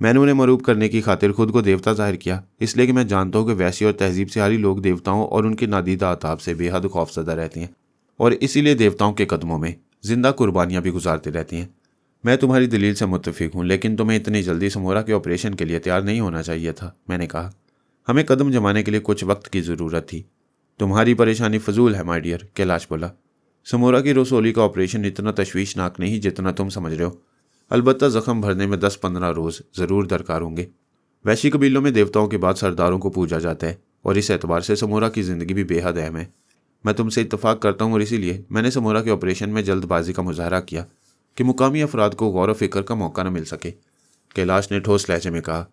میں نے انہیں مروب کرنے کی خاطر خود کو دیوتا ظاہر کیا، اس لیے کہ میں جانتا ہوں کہ ویسی اور تہذیب سے عاری لوگ دیوتاؤں اور ان کے نادیدہ عطاب سے بے حد خوفزدہ رہتے ہیں، اور اسی لیے دیوتاؤں کے قدموں میں زندہ قربانیاں بھی گزارتے رہتے ہیں۔ میں تمہاری دلیل سے متفق ہوں، لیکن تمہیں اتنی جلدی سمورا کے آپریشن کے لیے تیار نہیں ہونا چاہیے تھا، میں نے کہا۔ ہمیں قدم جمانے کے لیے کچھ وقت کی ضرورت تھی۔ تمہاری پریشانی فضول ہے مائی ڈیئر، کیلاش بولا۔ سمورا کی رسولی کا آپریشن اتنا تشویشناک نہیں جتنا تم سمجھ رہے ہو، البتہ زخم بھرنے میں 10-15 روز ضرور درکار ہوں گے۔ ویشی قبیلوں میں دیوتاؤں کے بعد سرداروں کو پوجا جاتا ہے، اور اس اعتبار سے سمورا کی زندگی بھی بے حد اہم ہے۔ میں تم سے اتفاق کرتا ہوں، اور اسی لیے میں نے سمورا کے آپریشن میں جلد بازی کا مظاہرہ کیا کہ مقامی افراد کو غور و فکر کا موقع نہ مل سکے، کیلاش نے ٹھوس لہجے میں کہا۔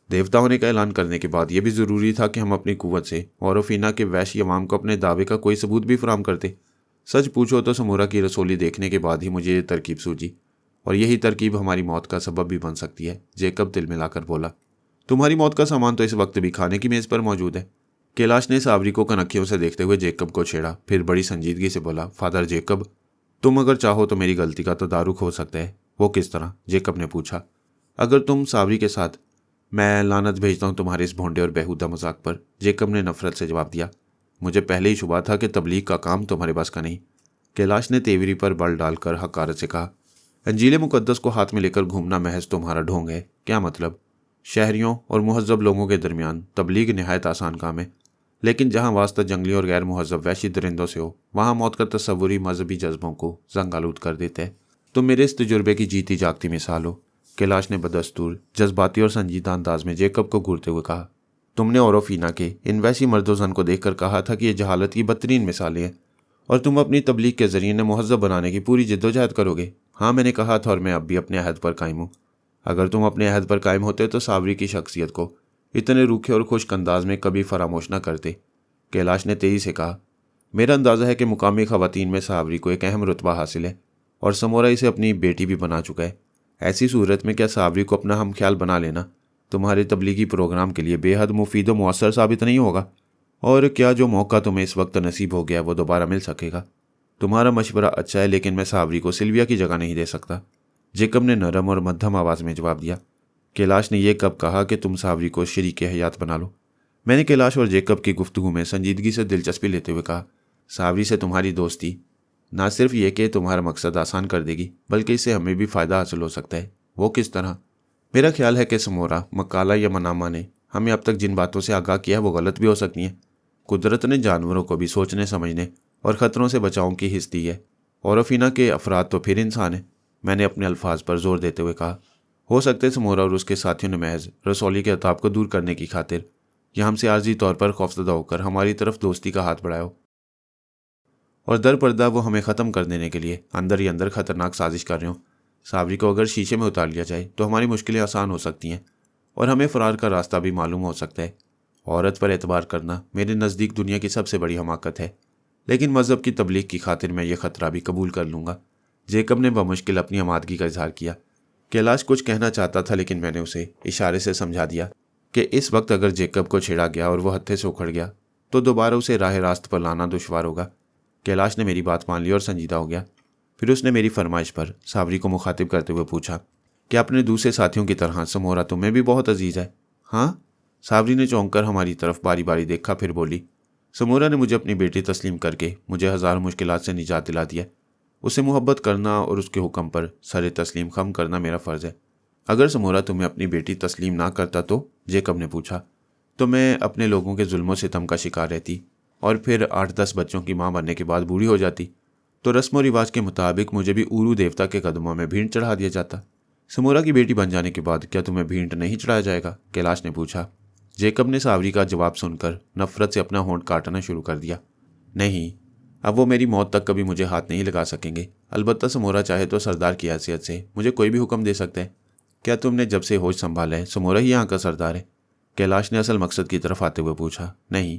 دیوتا ہونے کا اعلان کرنے کے بعد یہ بھی ضروری تھا کہ ہم اپنی قوت سے اوروفینا کے ویشی عوام کو اپنے دعوے کا کوئی ثبوت بھی فراہم کرتے۔ سچ پوچھو تو سمورا کی رسولی دیکھنے کے بعد ہی مجھے یہ ترکیب سوجی، اور یہی ترکیب ہماری موت کا سبب بھی بن سکتی ہے، جیکب دل ملا کر بولا۔ تمہاری موت کا سامان تو اس وقت بھی کھانے کی میز پر موجود ہے۔ کیلاش نے ساوری کو کنکھیوں سے دیکھتے ہوئے جیکب کو چھیڑا، پھر بڑی سنجیدگی سے بولا، فادر جیکب، تم اگر چاہو تو میری غلطی کا تدارک ہو سکتا ہے۔ وہ کس طرح؟ جیکب نے پوچھا۔ اگر تم ساوری کے ساتھ، میں لعنت بھیجتا ہوں تمہارے اس بھونڈے اور بیہودہ مذاق پر، جیکب نے نفرت سے جواب دیا۔ مجھے پہلے ہی شبہ تھا کہ تبلیغ کا کام تمہارے بس کا نہیں، کیلاش نے تیوری پر بل ڈال کر حقارت سے کہا۔ انجیل مقدس کو ہاتھ میں لے کر گھومنا محض تمہارا ڈھونگ ہے، کیا مطلب؟ شہریوں اور مہذب لوگوں کے درمیان تبلیغ نہایت آسان کام ہے، لیکن جہاں واسطہ جنگلی اور غیر مہذب وحشی درندوں سے ہو، وہاں موت کا تصوری مذہبی جذبوں کو زنگ آلود کر دیتا ہے۔ تم میرے اس تجربے کی جیتی جاگتی مثال ہو، کیلاش نے بدستور جذباتی اور سنجیدہ انداز میں جیکب کو گھورتے ہوئے کہا۔ تم نے اوروفینا کے ان ویسی مرد و زن کو دیکھ کر کہا تھا کہ یہ جہالت کی بدترین مثالیں ہیں، اور تم اپنی تبلیغ کے ذریعے انہیں مہذب بنانے کی پوری جدوجہد کرو گے۔ ہاں، میں نے کہا تھا، اور میں اب بھی اپنے عہد پر قائم ہوں۔ اگر تم اپنے عہد پر قائم ہوتے تو ساوری کی شخصیت کو اتنے روکھے اور خشک انداز میں کبھی فراموش نہ کرتے، کیلاش نے تیزی سے کہا۔ میرا اندازہ ہے کہ مقامی خواتین میں ساوری کو ایک اہم رتبہ حاصل ہے، اور سمورا اسے اپنی بیٹی بھی بنا چکا ہے۔ ایسی صورت میں کیا ساوری کو اپنا ہم خیال بنا لینا تمہارے تبلیغی پروگرام کے لیے بے حد مفید و مؤثر ثابت نہیں ہوگا؟ اور کیا جو موقع تمہیں اس وقت نصیب ہو گیا وہ دوبارہ مل سکے گا؟ تمہارا مشورہ اچھا ہے، لیکن میں ساوری کو سلویا کی جگہ نہیں دے سکتا، جیکب نے نرم اور مدھم آواز میں جواب دیا۔ کیلاش نے یہ کب کہا کہ تم ساوری کو شریک حیات بنا لو؟ میں نے کیلاش اور جیکب کی گفتگو میں سنجیدگی سے دلچسپی لیتے ہوئے کہا، ساوری سے تمہاری دوستی نہ صرف یہ کہ تمہارا مقصد آسان کر دے گی، بلکہ اس سے ہمیں بھی فائدہ حاصل ہو سکتا ہے۔ وہ کس طرح؟ میرا خیال ہے کہ سمورا، مکالا یا مناما نے ہمیں اب تک جن باتوں سے آگاہ کیا ہے وہ غلط بھی ہو سکتی ہیں۔ قدرت نے جانوروں کو بھی سوچنے سمجھنے اور خطروں سے بچاؤ کی حص دی ہے، اوروفینا کے افراد تو پھر انسان ہیں، میں نے اپنے الفاظ پر زور دیتے ہوئے کہا۔ ہو سکتے سمورا اور اس کے ساتھیوں نے محض رسولی کے عطاب کو دور کرنے کی خاطر یا ہم سے عارضی طور پر خوفزدہ ہو کر ہماری طرف دوستی کا ہاتھ بڑھایا ہو، اور در پردہ وہ ہمیں ختم کر دینے کے لیے اندر ہی اندر خطرناک سازش کر رہے ہوں۔ ساوری کو اگر شیشے میں اتار لیا جائے تو ہماری مشکلیں آسان ہو سکتی ہیں، اور ہمیں فرار کا راستہ بھی معلوم ہو سکتا ہے۔ عورت پر اعتبار کرنا میرے نزدیک دنیا کی سب سے بڑی حماقت ہے، لیکن مذہب کی تبلیغ کی خاطر میں یہ خطرہ بھی قبول کر لوں گا۔ جیکب نے بمشکل اپنی آمادگی کا اظہار کیا۔ کیلاش کچھ کہنا چاہتا تھا، لیکن میں نے اسے اشارے سے سمجھا دیا کہ اس وقت اگر جیکب کو چھیڑا گیا اور وہ ہتھے سے اکھڑ گیا تو دوبارہ اسے راہ راست پر لانا دشوار ہوگا۔ کیلاش نے میری بات مان لی اور سنجیدہ ہو گیا۔ پھر اس نے میری فرمائش پر ساوری کو مخاطب کرتے ہوئے پوچھا، کیا اپنے دوسرے ساتھیوں کی طرح سمورا تمہیں بھی بہت عزیز ہے؟ ہاں؟ ساوری نے چونک کر ہماری طرف باری باری دیکھا، پھر بولی، سمورا نے مجھے اپنی بیٹی تسلیم کر کے مجھے ہزار مشکلات سے نجات دلا دیا۔ اسے محبت کرنا اور اس کے حکم پر سر تسلیم خم کرنا میرا فرض ہے۔ اگر سمورا تمہیں اپنی بیٹی تسلیم نہ کرتا تو، جیکب نے پوچھا، تو میں اپنے لوگوں کے ظلم و ستم کا شکار رہتی، اور پھر 8-10 بچوں کی ماں بننے کے بعد بوڑھی ہو جاتی، تو رسم و رواج کے مطابق مجھے بھی اورو دیوتا کے قدموں میں بھینٹ چڑھا دیا جاتا۔ سمورا کی بیٹی بن جانے کے بعد کیا تمہیں بھینٹ نہیں چڑھایا جائے گا؟ کیلاش نے پوچھا۔ جیکب نے ساوری کا جواب سن کر نفرت سے اپنا ہونٹ کاٹنا شروع کر دیا۔ نہیں، اب وہ میری موت تک کبھی مجھے ہاتھ نہیں لگا سکیں گے، البتہ سمورا چاہے تو سردار کی حیثیت سے مجھے کوئی بھی حکم دے سکتا ہے۔ کیا تم نے جب سے ہوش سنبھالا ہے سمورا ہی یہاں کا سردار ہے؟ کیلاش نے اصل مقصد کی طرف آتے ہوئے پوچھا۔ نہیں،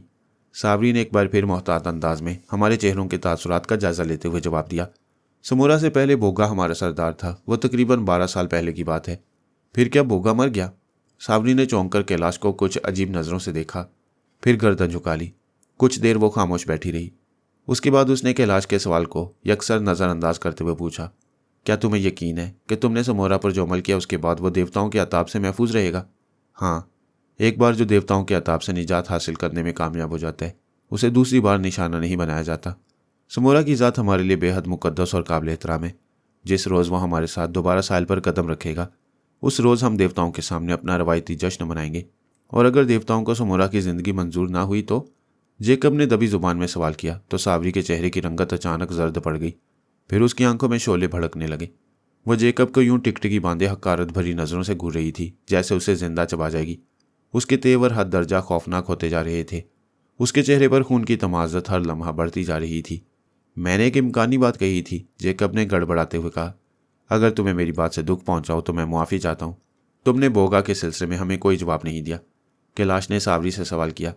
ساوری نے ایک بار پھر محتاط انداز میں ہمارے چہروں کے تاثرات کا جائزہ لیتے ہوئے جواب دیا۔ سمورا سے پہلے بوگا ہمارا سردار تھا، وہ تقریباً 12 سال پہلے کی بات ہے۔ پھر کیا بوگا مر گیا؟ ساوری نے چونک کر کیلاش کو کچھ عجیب نظروں سے دیکھا، پھر گردن جھکا لی۔ کچھ دیر وہ خاموش بیٹھی رہی، اس کے بعد اس نے کیلاش کے سوال کو یکسر نظر انداز کرتے ہوئے پوچھا، کیا تمہیں یقین ہے کہ تم نے سمورا پر جو عمل کیا اس کے بعد وہ دیوتاؤں کے عذاب سے محفوظ رہے گا؟ ہاں، ایک بار جو دیوتاؤں کے عذاب سے نجات حاصل کرنے میں کامیاب ہو جاتا ہے اسے دوسری بار نشانہ نہیں بنایا جاتا۔ سمورا کی ذات ہمارے لیے بے حد مقدس اور قابل احترام ہے۔ جس روز وہ ہمارے ساتھ دوبارہ ساحل پر قدم رکھے گا اس روز ہم دیوتاؤں کے سامنے اپنا روایتی جشن منائیں گے، اور اگر دیوتاؤں کو سمورا کی زندگی منظور نہ ہوئی تو؟ جیکب نے دبی زبان میں سوال کیا تو ساوری کے چہرے کی رنگت اچانک زرد پڑ گئی، پھر اس کی آنکھوں میں شعلے بھڑکنے لگے۔ وہ جیکب کو یوں ٹکٹکی باندھے حقارت بھری نظروں سے گھور رہی تھی جیسے اسے زندہ چبا جائے گی۔ اس کے تیور حد درجہ خوفناک ہوتے جا رہے تھے، اس کے چہرے پر خون کی تمازت ہر لمحہ بڑھتی جا رہی تھی۔ میں نے ایک امکانی بات کہی تھی، جیکب نے گڑبڑاتے ہوئے کہا۔ اگر تمہیں میری بات سے دکھ پہنچاؤ تو میں معافی چاہتا ہوں۔ تم نے بوگا کے سلسلے میں ہمیں کوئی جواب نہیں دیا، کیلاش نے ساوری سے سوال کیا،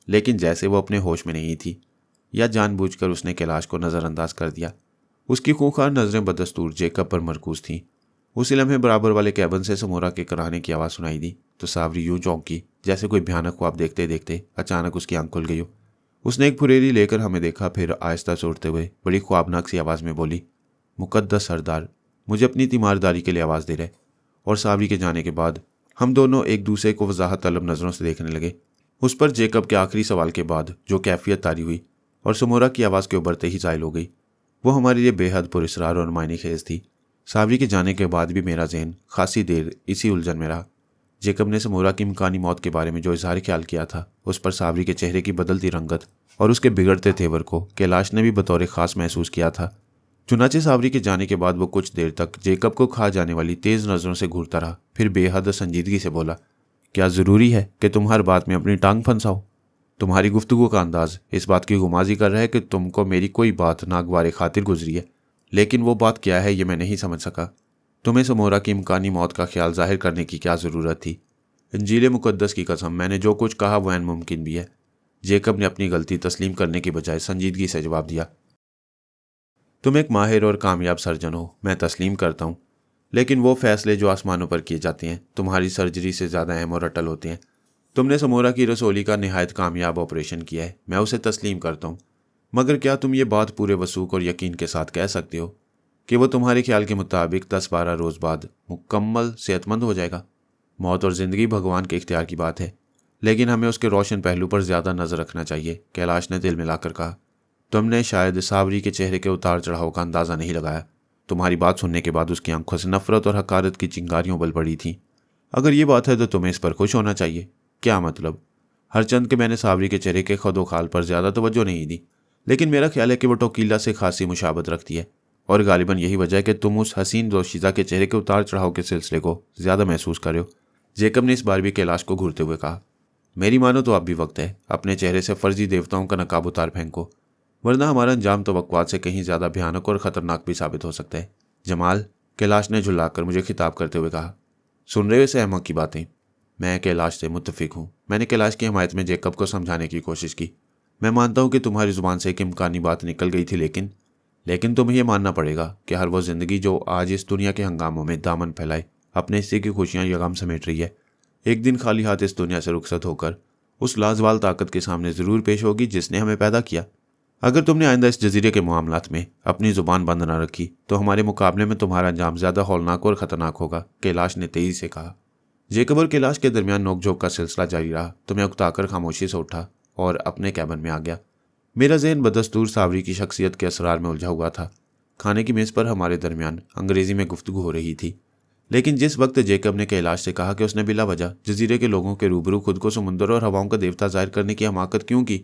لیکن جیسے وہ اپنے ہوش میں نہیں تھی، یا جان بوجھ کر اس نے کیلاش کو نظر انداز کر دیا۔ اس کی خونخوار نظریں بدستور جیکب پر مرکوز تھیں۔ اسی لمحے برابر والے کیبن سے سمورا کے کرانے کی آواز سنائی دی تو ساوری یوں چونکی جیسے کوئی بھیانک خواب دیکھتے دیکھتے اچانک اس کی آنکھ کھل گئی ہو۔ اس نے ایک پھریری لے کر ہمیں دیکھا، پھر آہستہ چوڑتے ہوئے بڑی خوابناک سی آواز میں بولی، مقدس سردار مجھے اپنی تیمارداری کے لیے آواز دے رہے۔ اور ساوری کے جانے کے بعد ہم دونوں ایک دوسرے کو وضاحت طلب نظروں سے دیکھنے لگے۔ اس پر جیکب کے آخری سوال کے بعد جو کیفیت طاری ہوئی اور سمورا کی آواز کے ابھرتے ہی زائل ہو گئی، وہ ہمارے لیے بے حد پراسرار اور معنی خیز تھی۔ ساوری کے جانے کے بعد بھی میرا ذہن خاصی دیر اسی الجھن میں رہا۔ جیکب نے سمورا کی امکانی موت کے بارے میں جو اظہار خیال کیا تھا اس پر ساوری کے چہرے کی بدلتی رنگت اور اس کے بگڑتے تیور کو کیلاش نے بھی بطور خاص محسوس کیا تھا۔ چنانچہ ساوری کے جانے کے بعد وہ کچھ دیر تک جیکب کو کھا جانے والی تیز نظروں سے گھورتا رہا، پھر بے حد سنجیدگی سے بولا، کیا ضروری ہے کہ تم ہر بات میں اپنی ٹانگ پھنساؤ؟ تمہاری گفتگو کا انداز اس بات کی گمازی کر رہا ہے کہ تم کو میری کوئی بات ناگوار خاطر گزری ہے، لیکن وہ بات کیا ہے یہ میں نہیں سمجھ سکا۔ تمہیں سمورا کی امکانی موت کا خیال ظاہر کرنے کی کیا ضرورت تھی؟ انجیل مقدس کی قسم میں نے جو کچھ کہا وہ عین ممکن بھی ہے۔ جیکب نے اپنی غلطی تسلیم کرنے کی بجائے سنجیدگی سے جواب دیا، تم ایک ماہر اور کامیاب سرجن ہو، میں تسلیم کرتا ہوں، لیکن وہ فیصلے جو آسمانوں پر کیے جاتے ہیں تمہاری سرجری سے زیادہ اہم اور اٹل ہوتے ہیں۔ تم نے سمورا کی رسولی کا نہایت کامیاب آپریشن کیا ہے، میں اسے تسلیم کرتا ہوں، مگر کیا تم یہ بات پورے وثوق اور یقین کے ساتھ کہہ سکتے ہو کہ وہ تمہارے خیال کے مطابق 10-12 روز بعد مکمل صحت مند ہو جائے گا؟ موت اور زندگی بھگوان کے اختیار کی بات ہے، لیکن ہمیں اس کے روشن پہلو پر زیادہ نظر رکھنا چاہیے، کیلاش نے دل ملا کر کہا۔ تم نے شاید ساوری کے چہرے کے اتار چڑھاؤ کا اندازہ نہیں لگایا۔ تمہاری بات سننے کے بعد اس کی آنکھوں سے نفرت اور حقارت کی چنگاریوں بل پڑی تھیں۔ اگر یہ بات ہے تو تمہیں اس پر خوش ہونا چاہیے۔ کیا مطلب؟ ہر چند کہ میں نے ساوری کے چہرے کے خد و خال پر زیادہ توجہ نہیں دی، لیکن میرا خیال ہے کہ وہ ٹوکیلا سے خاصی مشابہت رکھتی ہے، اور غالباً یہی وجہ ہے کہ تم اس حسین دوشیزہ کے چہرے کے اتار چڑھاؤ کے سلسلے کو زیادہ محسوس کر رہے ہو۔ جیکب نے اس بار بھی کیلاش کو گھورتے ہوئے کہا، میری مانو تو اب بھی وقت ہے، اپنے چہرے سے فرضی دیوتاؤں کا نقاب اتار پھینکو، ورنہ ہمارا انجام توقعات سے کہیں زیادہ بھیانک اور خطرناک بھی ثابت ہو سکتا ہے۔ جمال، کیلاش نے جھلا کر مجھے خطاب کرتے ہوئے کہا، سن رہے ہو اس احمق کی باتیں؟ میں کیلاش سے متفق ہوں۔ میں نے کیلاش کی حمایت میں جیکب کو سمجھانے کی کوشش کی۔ میں مانتا ہوں کہ تمہاری زبان سے ایک امکانی بات نکل گئی تھی، لیکن تمہیں یہ ماننا پڑے گا کہ ہر وہ زندگی جو آج اس دنیا کے ہنگاموں میں دامن پھیلائے اپنے حصے کی خوشیاں یا غم سمیٹ رہی ہے، ایک دن خالی ہاتھ اس دنیا سے رخصت ہو کر اس لازوال طاقت کے سامنے ضرور پیش ہوگی جس نے ہمیں پیدا کیا۔ اگر تم نے آئندہ اس جزیرے کے معاملات میں اپنی زبان بند نہ رکھی تو ہمارے مقابلے میں تمہارا انجام زیادہ ہولناک اور خطرناک ہوگا، کیلاش نے تیزی سے کہا۔ جیکب اور کیلاش کے درمیان نوک جھوک کا سلسلہ جاری رہا تو میں اکتا کر خاموشی سے اٹھا اور اپنے کیبن میں آ گیا۔ میرا ذہن بدستور ساوری کی شخصیت کے اسرار میں الجھا ہوا تھا۔ کھانے کی میز پر ہمارے درمیان انگریزی میں گفتگو ہو رہی تھی، لیکن جس وقت جیکب نے کیلاش سے کہا کہ اس نے بلا وجہ جزیرے کے لوگوں کے روبرو خود کو سمندر اور ہواؤں کا دیوتا ظاہر کرنے کی حماقت کیوں کی،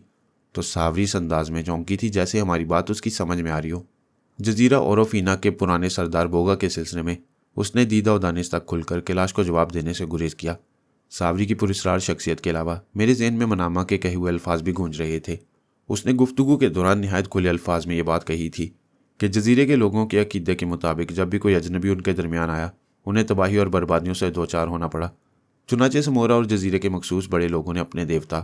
تو ساوری اس انداز میں چونکی تھی جیسے ہماری بات اس کی سمجھ میں آ رہی ہو۔ جزیرہ اوروفینا کے پرانے سردار بوگا کے سلسلے میں اس نے دیدہ و دانش تک کھل کر کیلاش کو جواب دینے سے گریز کیا۔ ساوری کی پراسرار شخصیت کے علاوہ میرے ذہن میں منامہ کے کہے ہوئے الفاظ بھی گونج رہے تھے۔ اس نے گفتگو کے دوران نہایت کھلے الفاظ میں یہ بات کہی تھی کہ جزیرے کے لوگوں کے عقیدے کے مطابق جب بھی کوئی اجنبی ان کے درمیان آیا انہیں تباہی اور بربادیوں سے دوچار ہونا پڑا۔ چنانچہ سمورا اور جزیرے کے مخصوص بڑے لوگوں نے اپنے دیوتا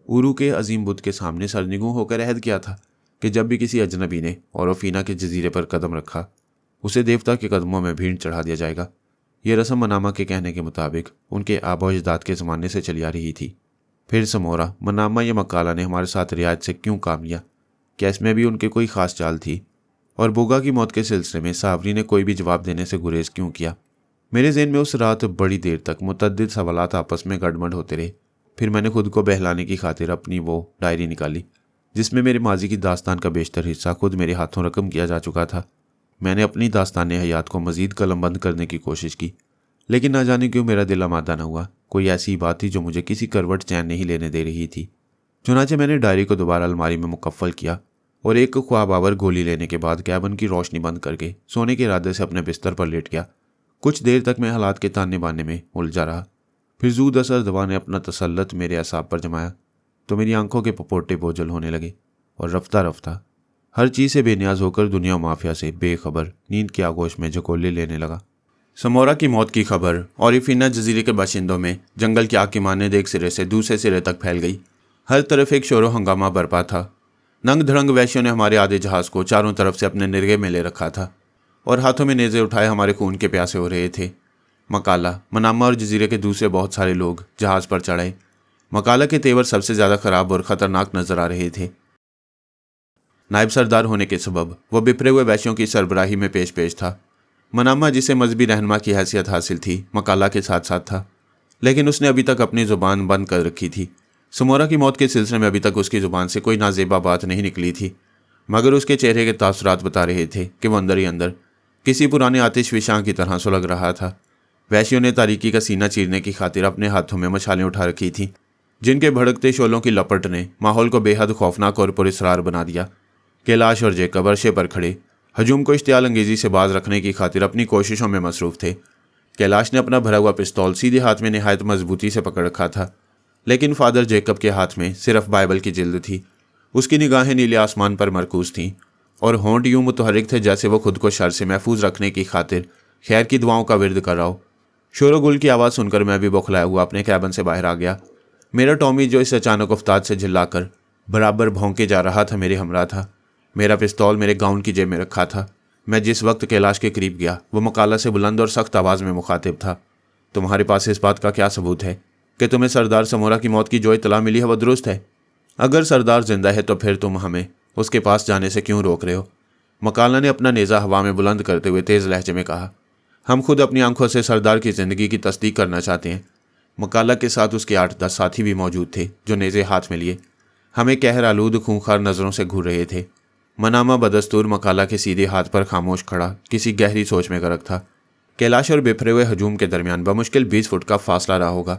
اورو کے عظیم بدھ کے سامنے سرنگوں ہو کر عہد کیا تھا کہ جب بھی کسی اجنبی نے اوروفینا کے جزیرے پر قدم رکھا اسے دیوتا کے قدموں میں بھیڑ چڑھا دیا جائے گا۔ یہ رسم منامہ کے کہنے کے مطابق ان کے آبا و اجداد کے زمانے سے چلی آ رہی تھی۔ پھر سمورا، منامہ یا مکالہ نے ہمارے ساتھ رعایت سے کیوں کام لیا؟ کیا اس میں بھی ان کی کوئی خاص چال تھی؟ اور بوگا کی موت کے سلسلے میں صابری نے کوئی بھی جواب دینے سے گریز کیوں کیا؟ میرے ذہن میں اس رات بڑی دیر تک متعدد سوالات آپس میں گڑبڑ ہوتے رہے۔ پھر میں نے خود کو بہلانے کی خاطر اپنی وہ ڈائری نکالی جس میں میرے ماضی کی داستان کا بیشتر حصہ خود میرے ہاتھوں رقم کیا جا چکا تھا۔ میں نے اپنی داستان حیات کو مزید قلم بند کرنے کی کوشش کی، لیکن نہ جانے کیوں میرا دل آمادہ نہ ہوا۔ کوئی ایسی بات تھی جو مجھے کسی کروٹ چین نہیں لینے دے رہی تھی۔ چنانچہ میں نے ڈائری کو دوبارہ الماری میں مقفل کیا اور ایک خواب آور گولی لینے کے بعد کیبن کی روشنی بند کر کے سونے کے ارادے سے اپنے بستر پر لیٹ گیا۔ کچھ دیر تک میں حالات کے تانے بانے میں الجھا رہا۔ پھر زود اثر دوا نے اپنا تسلط میرے اعصاب پر جمایا تو میری آنکھوں کے پپوٹے بوجھل ہونے لگے اور رفتہ رفتہ ہر چیز سے بے نیاز ہو کر دنیا و مافیا سے بے خبر نیند کی آغوش میں جھکولے لینے لگا۔ سمورا کی موت کی خبر اوریفینا جزیرے کے باشندوں میں جنگل کی آگ کی مانند ایک سرے سے دوسرے سرے تک پھیل گئی۔ ہر طرف ایک شور و ہنگامہ برپا تھا۔ ننگ دھڑنگ وحشیوں نے ہمارے آدھے جہاز کو چاروں طرف سے اپنے نرغے میں لے رکھا تھا اور ہاتھوں میں نیزے اٹھائے ہمارے خون کے پیاسے ہو رہے تھے۔ مکالہ، منامہ اور جزیرے کے دوسرے بہت سارے لوگ جہاز پر چڑھے۔ مکالہ کے تیور سب سے زیادہ خراب اور خطرناک نظر آ رہے تھے۔ نائب سردار ہونے کے سبب وہ بپھرے ہوئے وحشیوں کی سربراہی میں پیش تھا۔ منامہ جسے مذہبی رہنما کی حیثیت حاصل تھی مکالہ کے ساتھ ساتھ تھا، لیکن اس نے ابھی تک اپنی زبان بند کر رکھی تھی۔ سمورا کی موت کے سلسلے میں ابھی تک اس کی زبان سے کوئی نازیبا بات نہیں نکلی تھی، مگر اس کے چہرے کے تاثرات بتا رہے تھے کہ وہ اندر ہی اندر کسی پرانے آتش فشاں کی طرح سلگ رہا تھا۔ وحشیوں نے تاریکی کا سینہ چیرنے کی خاطر اپنے ہاتھوں میں مشالیں اٹھا رکھی تھیں، جن کے بھڑکتے شعلوں کی لپٹ نے ماحول کو بے حد خوفناک اور پراسرار بنا دیا۔ کیلاش اور جیکب عرشے پر کھڑے ہجوم کو اشتعال انگیزی سے باز رکھنے کی خاطر اپنی کوششوں میں مصروف تھے۔ کیلاش نے اپنا بھرا ہوا پستول سیدھے ہاتھ میں نہایت مضبوطی سے پکڑ رکھا تھا، لیکن فادر جیکب کے ہاتھ میں صرف بائبل کی جلد تھی۔ اس کی نگاہیں نیلے آسمان پر مرکوز تھیں اور ہونٹ یوں متحرک تھے جیسے وہ خود کو شر سے محفوظ رکھنے کی خاطر خیر کی دعاؤں کا ورد کر رہا ہو۔ شور و گل کی آواز سن کر میں بھی بوکھلایا ہوا اپنے کیبن سے باہر آ گیا۔ میرا ٹامی جو اس اچانک افتاد سے جھلا کر برابر بھونکے جا رہا تھا میرے ہمراہ تھا۔ میرا پستول میرے گاؤن کی جیب میں رکھا تھا۔ میں جس وقت کیلاش کے قریب گیا وہ مکالہ سے بلند اور سخت آواز میں مخاطب تھا۔ تمہارے پاس اس بات کا کیا ثبوت ہے کہ تمہیں سردار سمورا کی موت کی جو اطلاع ملی ہے وہ درست ہے؟ اگر سردار زندہ ہے تو پھر تم ہمیں اس کے پاس جانے سے کیوں روک رہے ہو؟ مکالہ نے اپنا نیزہ ہوا میں بلند کرتے ہوئے تیز لہجے میں کہا۔ ہم خود اپنی آنکھوں سے سردار کی زندگی کی تصدیق کرنا چاہتے ہیں۔ مکالہ کے ساتھ اس کے 8-10 ساتھی بھی موجود تھے جو نیزے ہاتھ میں لیے ہمیں قہر آلود خونخوار نظروں سے گھور رہے تھے۔ منامہ بدستور مکالہ کے سیدھے ہاتھ پر خاموش کھڑا کسی گہری سوچ میں غرق تھا۔ کیلاش اور بپھرے ہوئے ہجوم کے درمیان بمشکل 20 فٹ کا فاصلہ رہا ہوگا۔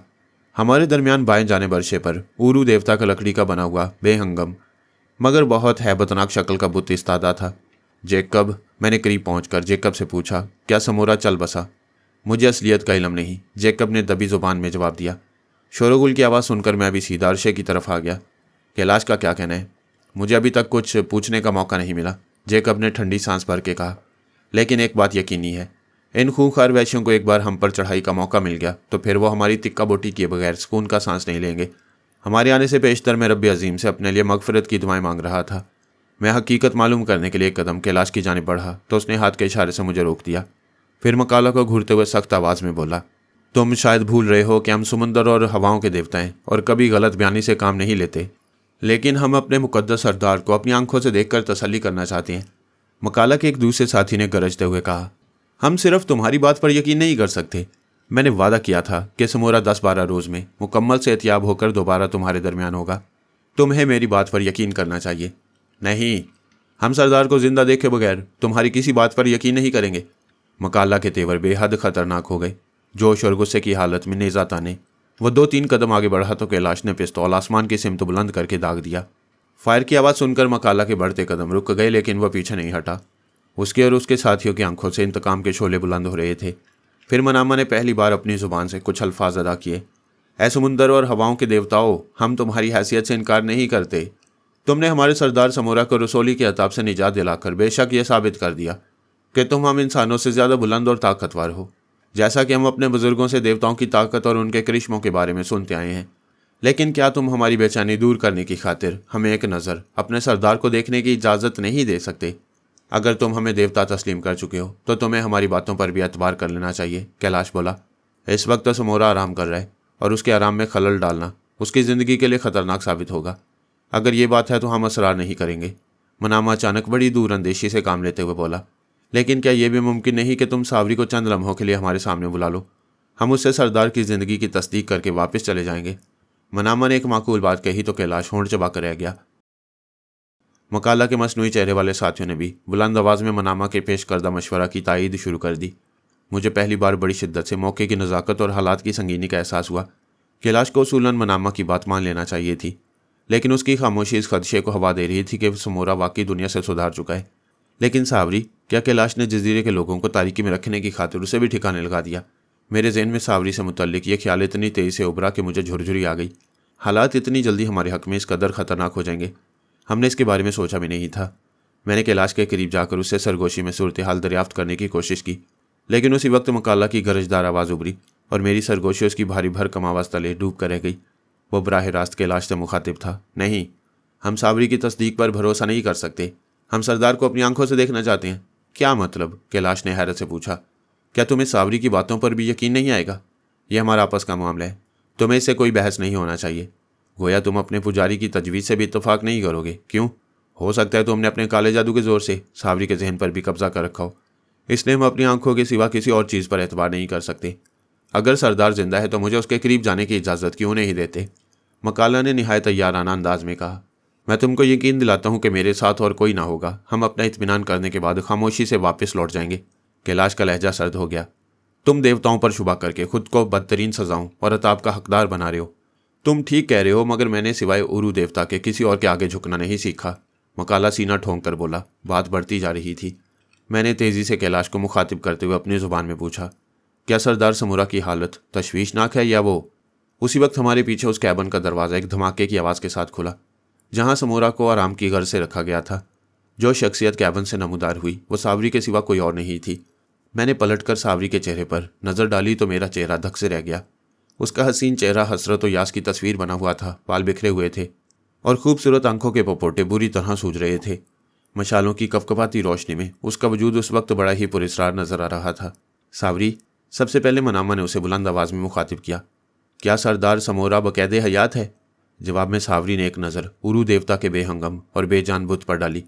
ہمارے درمیان بائیں جانب عرشے پر اورو دیوتا کا لکڑی کا بنا ہوا بے ہنگم مگر بہت ہیبتناک شکل کا بت استادہ تھا۔ جیکب، میں نے قریب پہنچ کر جیکب سے پوچھا، کیا سمورا چل بسا؟ مجھے اصلیت کا علم نہیں، جیکب نے دبی زبان میں جواب دیا۔ شور و گل کی آواز سن کر میں بھی سیدھا عرشے کی طرف آ گیا۔ کیلاش کا کیا کہنا ہے؟ مجھے ابھی تک کچھ پوچھنے کا موقع نہیں ملا، جیکب نے ٹھنڈی سانس بھر کے کہا، لیکن ایک بات یقینی ہے، ان خونخوار وحشیوں کو ایک بار ہم پر چڑھائی کا موقع مل گیا تو پھر وہ ہماری تکہ بوٹی کیے بغیر سکون کا سانس نہیں لیں گے۔ ہمارے آنے سے پیشتر میں رب عظیم سے اپنے لیے مغفرت کی دعائیں مانگ رہا تھا۔ میں حقیقت معلوم کرنے کے لیے ایک قدم کیلاش کی جانب بڑھا تو اس نے ہاتھ کے اشارے سے مجھے روک دیا۔ پھر مکالہ کو گھورتے ہوئے سخت آواز میں بولا، تم شاید بھول رہے ہو کہ ہم سمندر اور ہواؤں کے دیوتا ہیں اور کبھی غلط بیانی سے کام نہیں لیتے، لیکن ہم اپنے مقدس سردار کو اپنی آنکھوں سے دیکھ کر تسلی کرنا چاہتے ہیں۔ مکالہ کے ایک دوسرے ساتھی نے گرجتے ہوئے کہا، ہم صرف تمہاری بات پر یقین نہیں کر سکتے۔ میں نے وعدہ کیا تھا کہ سمورا 10-12 روز میں مکمل صحتیاب ہو کر دوبارہ تمہارے درمیان ہوگا۔ تمہیں میری بات پر یقین کرنا چاہیے۔ نہیں، ہم سردار کو زندہ دیکھے بغیر تمہاری کسی بات پر یقین نہیں کریں گے۔ مکالہ کے تیور بے حد خطرناک ہو گئے۔ جوش اور غصے کی حالت میں نیزہ تانے وہ 2-3 قدم آگے بڑھا تو کیلاش نے پستول آسمان کی سمت بلند کر کے داغ دیا۔ فائر کی آواز سن کر مکالہ کے بڑھتے قدم رک گئے، لیکن وہ پیچھے نہیں ہٹا۔ اس کے اور اس کے ساتھیوں کی آنکھوں سے انتقام کے شعلے بلند ہو رہے تھے۔ پھر منامہ نے پہلی بار اپنی زبان سے کچھ الفاظ ادا کیے، اے سمندر اور ہواؤں کے دیوتاؤں، ہم تمہاری حیثیت سے انکار نہیں کرتے۔ تم نے ہمارے سردار سمورا کو رسولی کے عذاب سے نجات دلا کر بے شک یہ ثابت کر دیا کہ تم ہم انسانوں سے زیادہ بلند اور طاقتور ہو، جیسا کہ ہم اپنے بزرگوں سے دیوتاؤں کی طاقت اور ان کے کرشموں کے بارے میں سنتے آئے ہیں۔ لیکن کیا تم ہماری بے چینی دور کرنے کی خاطر ہمیں ایک نظر اپنے سردار کو دیکھنے کی اجازت نہیں دے سکتے؟ اگر تم ہمیں دیوتا تسلیم کر چکے ہو تو تمہیں ہماری باتوں پر بھی اعتبار کر لینا چاہیے۔ کیلاش بولا، اس وقت تو سمورا آرام کر رہا ہے اور اس کے آرام میں خلل ڈالنا اس کی زندگی کے لیے خطرناک ثابت ہوگا۔ اگر یہ بات ہے تو ہم اصرار نہیں کریں گے۔ منامہ اچانک بڑی دور اندیشی سے کام لیتے ہوئے بولا، لیکن کیا یہ بھی ممکن نہیں کہ تم ساوری کو چند لمحوں کے لیے ہمارے سامنے بلا لو؟ ہم اس سے سردار کی زندگی کی تصدیق کر کے واپس چلے جائیں گے۔ منامہ نے ایک معقول بات کہی تو کیلاش ہونٹ چبا کر رہ گیا۔ مکالا کے مصنوعی چہرے والے ساتھیوں نے بھی بلند آواز میں منامہ کے پیش کردہ مشورہ کی تائید شروع کر دی۔ مجھے پہلی بار بڑی شدت سے موقع کی نزاکت اور حالات کی سنگینی کا احساس ہوا۔ کیلاش کو اصولاً منامہ کی بات مان لینا چاہیے تھی، لیکن اس کی خاموشی اس خدشے کو ہوا دے رہی تھی کہ سمورا واقعی دنیا سے سدھار چکا ہے۔ لیکن ساوری، کیا کیلاش نے جزیرے کے لوگوں کو تاریکی میں رکھنے کی خاطر اسے بھی ٹھکانے لگا دیا؟ میرے ذہن میں ساوری سے متعلق یہ خیال اتنی تیزی سے ابھرا کہ مجھے جھرجھری آ گئی۔ حالات اتنی جلدی ہمارے حق میں اس قدر خطرناک ہو جائیں گے، ہم نے اس کے بارے میں سوچا بھی نہیں تھا۔ میں نے کیلاش کے قریب جا کر اس سے سرگوشی میں صورتحال دریافت کرنے کی کوشش کی، لیکن اسی وقت مکالا کی گرجدار آواز ابھری اور میری سرگوشی اس کی بھاری بھرکم آواز تلے ڈوب کر رہ گئی۔ وہ براہ راست کیلاش سے مخاطب تھا۔ نہیں، ہم ساوری کی تصدیق پر بھروسہ نہیں کر سکتے، ہم سردار کو اپنی آنکھوں سے دیکھنا چاہتے ہیں۔ کیا مطلب؟ کیلاش نے حیرت سے پوچھا۔ کیا تمہیں ساوری کی باتوں پر بھی یقین نہیں آئے گا؟ یہ ہمارا آپس کا معاملہ ہے، تمہیں اس سے کوئی بحث نہیں ہونا چاہیے۔ گویا تم اپنے پجاری کی تجویز سے بھی اتفاق نہیں کرو گے۔ کیوں؟ ہو سکتا ہے تم نے اپنے کالے جادو کے زور سے ساوری کے ذہن پر بھی قبضہ کر رکھا ہو، اس لیے ہم اپنی آنکھوں کے سوا کسی اور چیز پر اعتبار نہیں کر سکتے۔ اگر سردار زندہ ہے تو مجھے اس کے قریب جانے کی اجازت کیوں نہیں دیتے؟ مکالا نے نہایت عیارانہ انداز میں کہا۔ میں تم کو یقین دلاتا ہوں کہ میرے ساتھ اور کوئی نہ ہوگا، ہم اپنا اطمینان کرنے کے بعد خاموشی سے واپس لوٹ جائیں گے۔ کیلاش کا لہجہ سرد ہو گیا۔ تم دیوتاؤں پر شبہ کر کے خود کو بدترین سزاؤں اور عطاب کا حقدار بنا رہے ہو۔ تم ٹھیک کہہ رہے ہو، مگر میں نے سوائے اورو دیوتا کے کسی اور کے آگے جھکنا نہیں سیکھا۔ مکالا سینہ ٹھونک کر بولا۔ بات بڑھتی جا رہی تھی۔ میں نے تیزی سے کیلاش کو مخاطب کرتے ہوئے اپنی زبان میں پوچھا، کیا سردار سمورا کی حالت تشویشناک ہے یا وہ؟ اسی وقت ہمارے پیچھے اس کیبن کا دروازہ ایک دھماکے کی آواز کے ساتھ کھلا، جہاں سمورا کو آرام کی غرض سے رکھا گیا تھا۔ جو شخصیت کیبن سے نمودار ہوئی وہ ساوری کے سوا کوئی اور نہیں تھی۔ میں نے پلٹ کر ساوری کے چہرے پر نظر ڈالی تو میرا چہرہ دھک سے رہ گیا۔ اس کا حسین چہرہ حسرت و یاس کی تصویر بنا ہوا تھا، بال بکھرے ہوئے تھے اور خوبصورت آنکھوں کے پپوٹے بری طرح سوج رہے تھے۔ مشالوں کی کپکپاتی روشنی میں اس کا وجود اس وقت بڑا ہی پراسرار نظر آ رہا تھا۔ ساوری، سب سے پہلے منامہ نے اسے بلند آواز میں مخاطب کیا، کیا سردار سمورا بقید حیات ہے؟ جواب میں ساوری نے ایک نظر اورو دیوتا کے بے ہنگم اور بے جان بت پر ڈالی،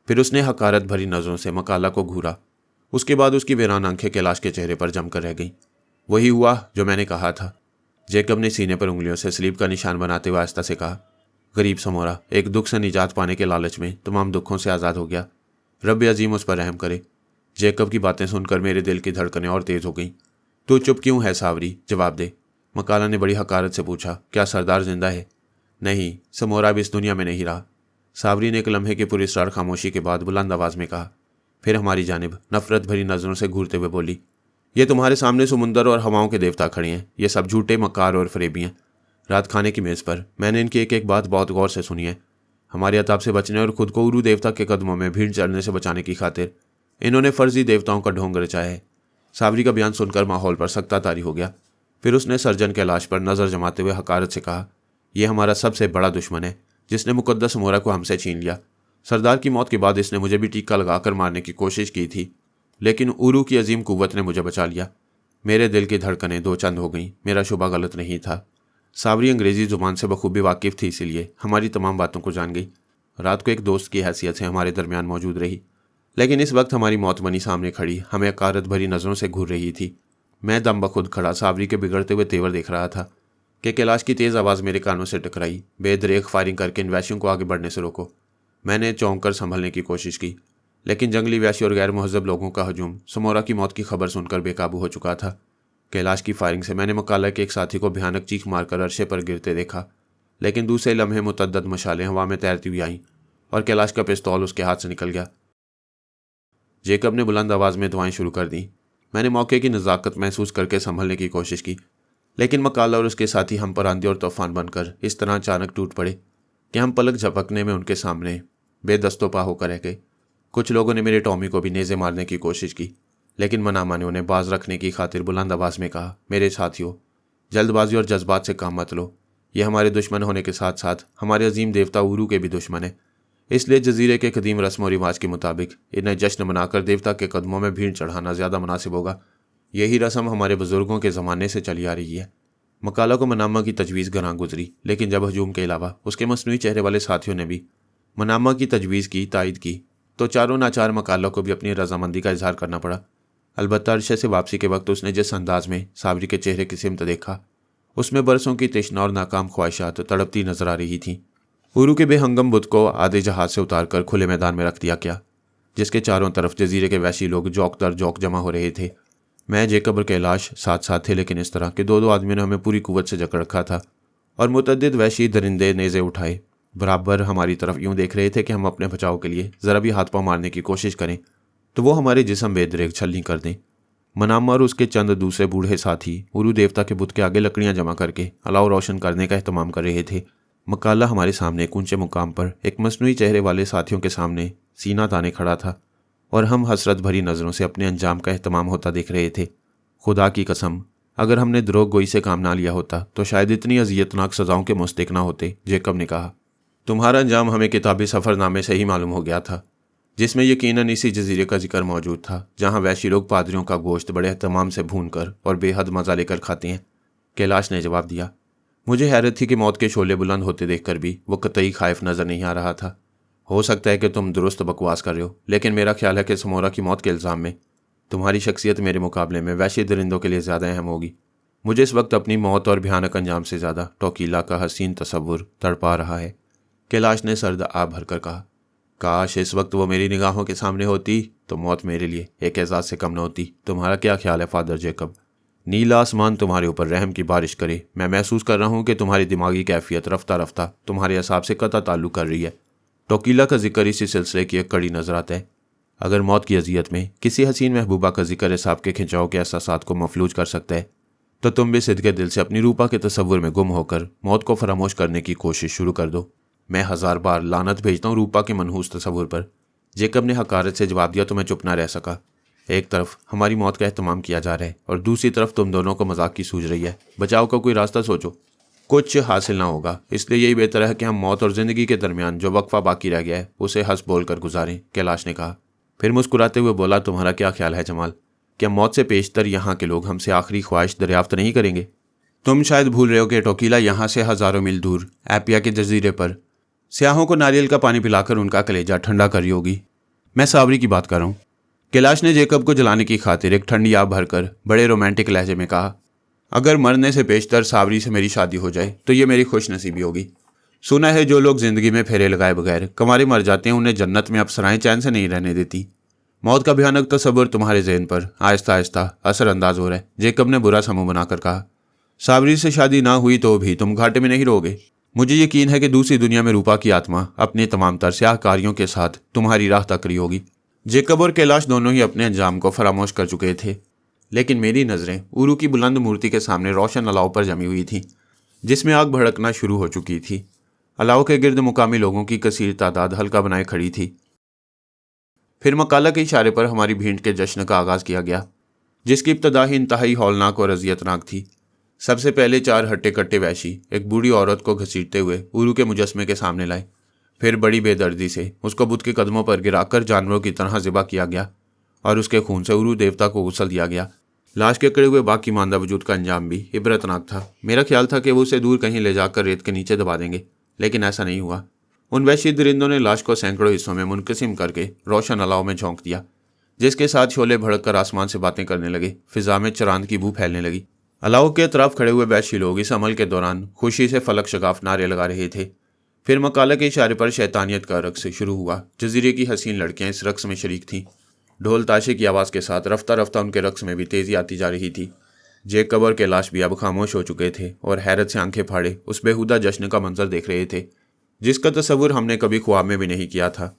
پھر اس نے حقارت بھری نظروں سے مکالا کو گھورا۔ اس کے بعد اس کی ویران آنکھیں کیلاش کے چہرے پر جم کر رہ گئیں۔ وہی ہوا جو میں نے کہا تھا، جیکب نے سینے پر انگلیوں سے سلیب کا نشان بناتے ہوئے آہستہ سے کہا۔ غریب سمورا ایک دکھ سے نجات پانے کے لالچ میں تمام دکھوں سے آزاد ہو گیا۔ رب عظیم اس پر رحم کرے۔ جیکب کی باتیں سن کر میرے دل کی دھڑکنیں اور تیز ہو گئیں۔ تو چپ کیوں ہے ساوری؟ جواب دے۔ مکالا نے بڑی حقارت سے پوچھا، کیا سردار زندہ ہے؟ نہیں، سمورا اب اس دنیا میں نہیں رہا۔ ساوری نے ایک لمحے کی پراسرار خاموشی کے بعد بلند آواز میں کہا، پھر ہماری جانب نفرت بھری نظروں سے گھورتے ہوئے بولی، یہ تمہارے سامنے سمندر اور ہواؤں کے دیوتا کھڑے ہیں، یہ سب جھوٹے مکار اور فریبی ہیں۔ رات کھانے کی میز پر میں نے ان کی ایک ایک بات بہت غور سے سنی ہے۔ ہمارے عطاب سے بچنے اور خود کو اورو دیوتا کے قدموں میں بھیڑ چڑھنے سے بچانے کی خاطر انہوں نے فرضی دیوتاؤں کا ڈھونگ رچایا ہے۔ ساوری کا بیان سن کر ماحول پر سکتہ طاری ہو گیا۔ پھر اس نے سرجن کیلاش پر نظر جماتے ہوئے حقارت سے کہا، یہ ہمارا سب سے بڑا دشمن ہے، جس نے مقدس سمورا کو ہم سے چھین لیا۔ سردار کی موت کے بعد اس نے مجھے بھی ٹیکہ لگا کر مارنے کی کوشش کی تھی، لیکن اورو کی عظیم قوت نے مجھے بچا لیا۔ میرے دل کی دھڑکنیں دو چند ہو گئیں۔ میرا شبہ غلط نہیں تھا۔ ساوری انگریزی زبان سے بخوبی واقف تھی، اسی لیے ہماری تمام باتوں کو جان گئی۔ رات کو ایک دوست کی حیثیت سے ہمارے درمیان موجود رہی، لیکن اس وقت ہماری موت بنی سامنے کھڑی ہمیں حقارت بھری نظروں سے گھور رہی تھی۔ میں دم بخود کھڑا ساوری کے بگڑتے ہوئے تیور دیکھ رہا تھا کہ کیلاش کی تیز آواز میرے کانوں سے ٹکرائی، بے دریغ فائرنگ کر کے ان وحشیوں کو آگے بڑھنے سے روکو۔ میں نے چونک کر سنبھلنے کی کوشش کی، لیکن جنگلی وحشی اور غیر مہذب لوگوں کا ہجوم سمورا کی موت کی خبر سن کر بے قابو ہو چکا تھا۔ کیلاش کی فائرنگ سے میں نے مکالا کے ایک ساتھی کو بھیانک چیخ مار کر عرشے پر گرتے دیکھا، لیکن دوسرے لمحے متعدد مشالیں ہوا میں تیرتی ہوئی آئیں اور کیلاش کا پستول اس کے ہاتھ سے نکل گیا۔ جیکب نے بلند آواز میں دعائیں شروع کر دیں۔ میں نے موقع کی نزاکت محسوس کر کے سنبھلنے کی کوشش کی، لیکن مکالا اور اس کے ساتھی ہم پر آندھی اور طوفان بن کر اس طرح اچانک ٹوٹ پڑے کہ ہم پلک جھپکنے میں ان کے سامنے بے دست و پا ہو کر رہ گئے۔ کچھ لوگوں نے میرے ٹامی کو بھی نیزے مارنے کی کوشش کی، لیکن منامہ نے انہیں باز رکھنے کی خاطر بلند آواز میں کہا، میرے ساتھیوں، جلد بازی اور جذبات سے کام مت لو۔ یہ ہمارے دشمن ہونے کے ساتھ ساتھ ہمارے عظیم دیوتا اورو کے بھی دشمن ہیں، اس لیے جزیرے کے قدیم رسم و رواج کے مطابق انہیں جشن منا کر دیوتا کے قدموں میں بھیڑ چڑھانا زیادہ مناسب ہوگا۔ یہی رسم ہمارے بزرگوں کے زمانے سے چلی آ رہی ہے۔ مکالا کو منامہ کی تجویز گراں گزری، لیکن جب ہجوم کے علاوہ اس کے مصنوعی چہرے والے ساتھیوں نے بھی منامہ کی تجویز کی تائید کی تو چاروں ناچار مکالہ کو بھی اپنی رضامندی کا اظہار کرنا پڑا۔ البتہ عرشے سے واپسی کے وقت اس نے جس انداز میں صابری کے چہرے کی سمت دیکھا، اس میں برسوں کی تشنہ اور ناکام خواہشات تڑپتی نظر آ رہی تھیں۔ ارو کے بے ہنگم بت کو آدھے جہاز سے اتار کر کھلے میدان میں رکھ دیا گیا، جس کے چاروں طرف جزیرے کے وحشی لوگ جوک در جوک جمع ہو رہے تھے۔ میں، جیکب اور کیلاش ساتھ ساتھ تھے، لیکن اس طرح کہ دو آدمیوں نے ہمیں پوری قوت سے جکڑ رکھا تھا اور متعدد وحشی درندے نیزے اٹھائے برابر ہماری طرف یوں دیکھ رہے تھے کہ ہم اپنے بچاؤ کے لیے ذرا بھی ہاتھ پاؤں مارنے کی کوشش کریں تو وہ ہمارے جسم بے دریغ چھلنی کر دیں۔ منامہ اور اس کے چند دوسرے بوڑھے ساتھی ارو دیوتا کے بت کے آگے لکڑیاں جمع کر کے الاؤ روشن کرنے کا اہتمام کر رہے تھے۔ مکالہ ہمارے سامنے ایک اونچے مقام پر ایک مصنوعی چہرے والے ساتھیوں کے سامنے سینہ تانے کھڑا تھا اور ہم حسرت بھری نظروں سے اپنے انجام کا اہتمام ہوتا دیکھ رہے تھے۔ خدا کی قسم، اگر ہم نے دروغ گوئی سے کام نہ لیا ہوتا تو شاید اتنی اذیتناک سزاؤں کے مستحق نہ ہوتے۔ جیکب نے کہا، تمہارا انجام ہمیں کتابی سفر نامے سے ہی معلوم ہو گیا تھا، جس میں یقیناً اسی جزیرے کا ذکر موجود تھا جہاں وحشی لوگ پادریوں کا گوشت بڑے اہتمام سے بھون کر اور بے حد مزہ لے کر کھاتے ہیں۔ کیلاش نے جواب دیا۔ مجھے حیرت تھی کہ موت کے شعلے بلند ہوتے دیکھ کر بھی وہ قطعی خائف نظر نہیں آ رہا تھا۔ ہو سکتا ہے کہ تم درست بکواس کر رہے ہو، لیکن میرا خیال ہے کہ سمورا کی موت کے الزام میں تمہاری شخصیت میرے مقابلے میں وحشی درندوں کے لیے زیادہ اہم ہوگی۔ مجھے اس وقت اپنی موت اور بھیانک انجام سے زیادہ ٹوکیلا کا حسین تصور تڑپا رہا ہے۔ کیلاش نے سرد آہ بھر کر کہا، کاش اس وقت وہ میری نگاہوں کے سامنے ہوتی تو موت میرے لیے ایک اعزاز سے کم نہ ہوتی۔ تمہارا کیا خیال ہے فادر جیکب؟ نیلا آسمان تمہارے اوپر رحم کی بارش کرے۔ میں محسوس کر رہا ہوں کہ تمہاری دماغی کیفیت رفتہ رفتہ تمہارے اعصاب سے قطع تعلق کر رہی ہے۔ ٹوکیلا کا ذکر اسی سلسلے کی ایک کڑی نظر آتا ہے۔ اگر موت کی اذیت میں کسی حسین محبوبہ کا ذکر اعصاب کے کھنچاؤ کے احساسات کو مفلوج کر سکتا ہے تو تم بھی صدقے دل سے اپنی روپا کے تصور میں گم ہو کر موت کو فراموش کرنے کی کوشش شروع کر دو۔ میں 1000 بار لعنت بھیجتا ہوں روپا کے منحوس تصور پر۔ جیکب نے حقارت سے جواب دیا تو میں چپ نہ رہ سکا۔ ایک طرف ہماری موت کا اہتمام کیا جا رہا ہے اور دوسری طرف تم دونوں کو مذاق کی سوچ رہی ہے۔ بچاؤ کا کوئی راستہ سوچو۔ کچھ حاصل نہ ہوگا، اس لیے یہی بہتر ہے کہ ہم موت اور زندگی کے درمیان جو وقفہ باقی رہ گیا ہے اسے ہنس بول کر گزاریں، کیلاش نے کہا۔ پھر مسکراتے ہوئے بولا، تمہارا کیا خیال ہے جمال؟ کیا موت سے پیشتر یہاں کے لوگ ہم سے آخری خواہش دریافت نہیں کریں گے؟ تم شاید بھول رہے ہو کہ ٹوکیلا یہاں سے ہزاروں میل دور ایپیا کے جزیرے پر سیاحوں کو ناریل کا پانی پلا کر ان کا کلیجہ ٹھنڈا کری ہوگی۔ میں صابری کی بات کر رہا ہوں۔ کیلاش نے جیکب کو جلانے کی خاطر ایک ٹھنڈی آب بھر کر بڑے رومانٹک لہجے میں کہا، اگر مرنے سے پیشتر صابری سے میری شادی ہو جائے تو یہ میری خوش نصیبی ہوگی۔ سنا ہے جو لوگ زندگی میں پھیرے لگائے بغیر کنوارے مر جاتے ہیں انہیں جنت میں افسرائیں چین سے نہیں رہنے دیتی۔ موت کا بھیانک تصور تمہارے ذہن پر آہستہ آہستہ اثر انداز ہو رہا ہے، جیکب نے برا سا منہ بنا کر کہا۔ صابری سے شادی نہ ہوئی تو بھی تم گھاٹے میں نہیں رہو گے۔ مجھے یقین ہے کہ دوسری دنیا میں روپا کی آتما اپنے تمام تر سیاہ کاریوں کے ساتھ تمہاری راہ تک رہی ہوگی۔ جیکب اور کیلاش دونوں ہی اپنے انجام کو فراموش کر چکے تھے، لیکن میری نظریں ارو کی بلند مورتی کے سامنے روشن الاؤ پر جمی ہوئی تھیں، جس میں آگ بھڑکنا شروع ہو چکی تھی۔ الاؤ کے گرد مقامی لوگوں کی کثیر تعداد حلقہ بنائے کھڑی تھی۔ پھر مکالہ کے اشارے پر ہماری بھینٹ کے جشن کا آغاز کیا گیا، جس کی ابتدا ہی انتہائی ہولناک اور اذیتناک تھی۔ سب سے پہلے 4 ہٹے کٹے وحشی ایک بوڑھی عورت کو گھسیٹتے ہوئے ارو کے مجسمے کے سامنے لائے، پھر بڑی بے دردی سے اس کو بت کے قدموں پر گرا کر جانوروں کی طرح ذبح کیا گیا اور اس کے خون سے ارو دیوتا کو غسل دیا گیا۔ لاش کے کڑے ہوئے باقی ماندہ وجود کا انجام بھی عبرتناک تھا۔ میرا خیال تھا کہ وہ اسے دور کہیں لے جا کر ریت کے نیچے دبا دیں گے، لیکن ایسا نہیں ہوا۔ ان وحشی درندوں نے لاش کو سینکڑوں حصوں میں منقسم کر کے روشن الاؤ میں جھونک دیا، جس کے ساتھ شعلے بھڑک کر آسمان سے باتیں کرنے لگے۔ فضا میں چراند کی بو پھیلنے لگی۔ الاؤ کے اطراف کھڑے ہوئے وحشی لوگ اس عمل کے دوران خوشی سے فلک شگاف نعرے لگا رہے تھے۔ پھر مکالہ کے اشارے پر شیطانیت کا رقص شروع ہوا۔ جزیرے کی حسین لڑکیاں اس رقص میں شریک تھیں۔ ڈھول تاشے کی آواز کے ساتھ رفتہ رفتہ ان کے رقص میں بھی تیزی آتی جا رہی تھی۔ جیکب اور کیلاش بھی اب خاموش ہو چکے تھے اور حیرت سے آنکھیں پھاڑے اس بےہودہ جشن کا منظر دیکھ رہے تھے، جس کا تصور ہم نے کبھی خواب میں بھی نہیں کیا تھا۔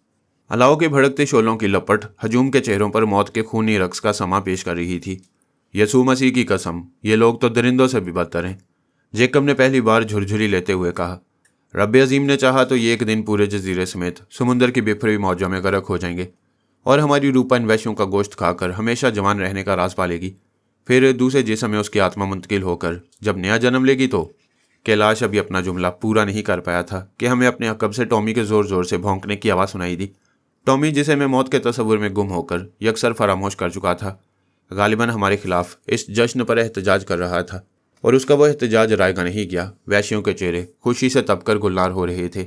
الاؤ کے بھڑکتے شعلوں کی لپٹ ہجوم کے چہروں پر موت کے خونی رقص کا سما پیش کر رہی تھی۔ یسوع مسیح کی قسم، یہ لوگ تو درندوں سے بھی بدتر ہیں، جیکب نے پہلی بار جھرجھری لیتے ہوئے کہا۔ رب عظیم نے چاہا تو یہ ایک دن پورے جزیرے سمیت سمندر کی بکھری موجوں میں غرق ہو جائیں گے اور ہماری روپا ان وحشیوں کا گوشت کھا کر ہمیشہ جوان رہنے کا راز پالے گی۔ پھر دوسرے جسم میں اس کی آتما منتقل ہو کر جب نیا جنم لے گی تو… کیلاش ابھی اپنا جملہ پورا نہیں کر پایا تھا کہ ہمیں اپنے عقب سے ٹامی کے زور زور سے بھونکنے کی آواز سنائی دی۔ ٹامی، جسے میں موت کے تصور میں گم ہو کر یکسر فراموش کر چکا تھا، غالباً ہمارے خلاف اس جشن پر احتجاج کر رہا تھا، اور اس کا وہ احتجاج رائے گاہ نہیں گیا۔ وحشیوں کے چہرے خوشی سے تپ کر گلنار ہو رہے تھے۔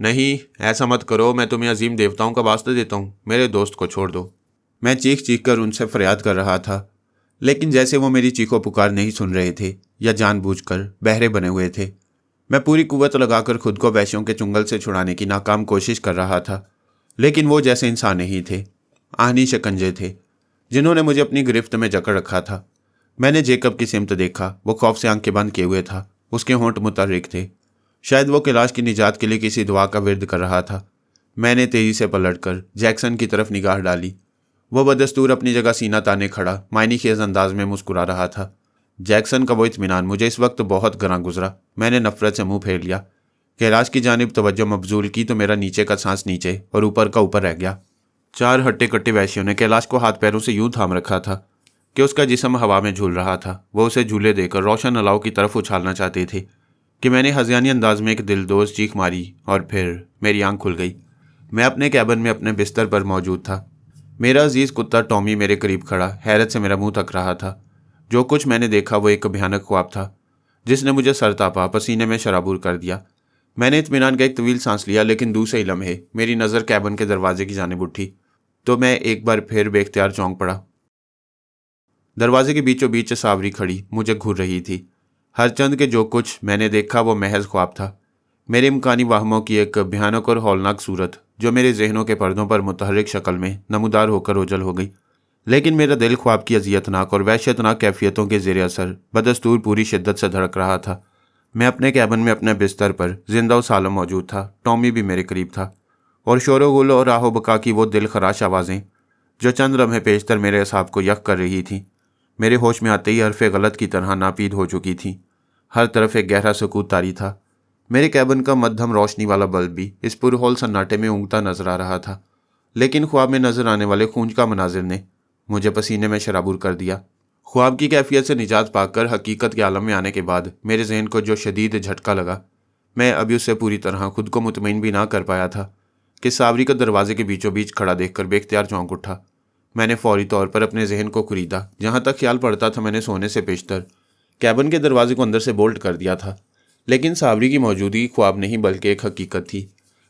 نہیں ایسا مت کرو, میں تمہیں عظیم دیوتاؤں کا واسطہ دیتا ہوں, میرے دوست کو چھوڑ دو. میں چیخ چیخ کر ان سے فریاد کر رہا تھا, لیکن جیسے وہ میری چیخو پکار نہیں سن رہے تھے یا جان بوجھ کر بہرے بنے ہوئے تھے. میں پوری قوت لگا کر خود کو وحشیوں کے چنگل سے چھڑانے کی ناکام کوشش کر رہا تھا, لیکن وہ جیسے انسان نہیں تھے, آہنی شکنجے تھے جنہوں نے مجھے اپنی گرفت میں جکڑ رکھا تھا. میں نے جیکب کی سمت دیکھا, وہ خوف سے آنکھیں بند کیے ہوئے تھا, اس کے ہونٹ متحرک تھے. شاید وہ کیلاش کی نجات کے لیے کسی دعا کا ورد کر رہا تھا. میں نے تیزی سے پلٹ کر جیکسن کی طرف نگاہ ڈالی. وہ بدستور اپنی جگہ سینہ تانے کھڑا معنی خیز انداز میں مسکرا رہا تھا. جیکسن کا وہ اطمینان مجھے اس وقت بہت گراں گزرا. میں نے نفرت سے منہ پھیر لیا. کیلاش کی جانب توجہ مبذول کی تو میرا نیچے کا سانس نیچے اور اوپر کا اوپر رہ گیا. 4 ہٹے کٹے وحشیوں نے کیلاش کو ہاتھ پیروں سے یوں تھام رکھا تھا کہ اس کا جسم ہوا میں جھول رہا تھا. وہ اسے جھولے دے کر روشن الاؤ کی طرف اچھالنا چاہتے تھے کہ میں نے ہذیانی انداز میں ایک دلدوز چیخ ماری اور پھر میری آنکھ کھل گئی. میں اپنے کیبن میں اپنے بستر پر موجود تھا. میرا عزیز کتا ٹامی میرے قریب کھڑا حیرت سے میرا منہ تک رہا تھا. جو کچھ میں نے دیکھا وہ ایک بھیانک خواب تھا جس نے مجھے سر تاپا پسینے میں شرابور کر دیا. میں نے اطمینان کا ایک طویل سانس لیا, لیکن دوسرے ہی لمحے میری نظر کیبن کے دروازے کی جانب اٹھی تو میں ایک بار پھر بے اختیار چونک پڑا. دروازے کے بیچوں بیچ ساوری کھڑی مجھے گھور رہی تھی. ہر چند کے جو کچھ میں نے دیکھا وہ محض خواب تھا, میرے امکانی واہموں کی ایک بھیانک اور ہولناک صورت جو میرے ذہنوں کے پردوں پر متحرک شکل میں نمودار ہو کر اوجل ہو گئی. لیکن میرا دل خواب کی اذیتناک اور وحشتناک کیفیتوں کے زیر اثر بدستور پوری شدت سے دھڑک رہا تھا. میں اپنے کیبن میں اپنے بستر پر زندہ و سالم موجود تھا. ٹامی بھی میرے قریب تھا, اور شور و غل اور آہ و بکا کی وہ دل خراش آوازیں جو چند لمحے پیشتر میرے اعصاب کو یک کر رہی تھیں میرے ہوش میں آتے ہی حرف غلط کی طرح ناپید ہو چکی تھیں. ہر طرف ایک گہرا سکوت طاری تھا. میرے کیبن کا مدھم روشنی والا بلب بھی اس پرہول سناٹے میں اونگتا نظر آ رہا تھا, لیکن خواب میں نظر آنے والے خونچکا مناظر نے مجھے پسینے میں شرابور کر دیا. خواب کی کیفیت سے نجات پا کر حقیقت کے عالم میں آنے کے بعد میرے ذہن کو جو شدید جھٹکا لگا, میں ابھی اس سے پوری طرح خود کو مطمئن بھی نہ کر پایا تھا کہ ساوری کو دروازے کے بیچوں بیچ کھڑا دیکھ کر بے اختیار چونک اٹھا. میں نے فوری طور پر اپنے ذہن کو خریدا. جہاں تک خیال پڑتا تھا میں نے سونے سے پیشتر کیبن کے دروازے کو اندر سے بولٹ کر دیا تھا, لیکن ساوری کی موجودگی خواب نہیں بلکہ ایک حقیقت تھی.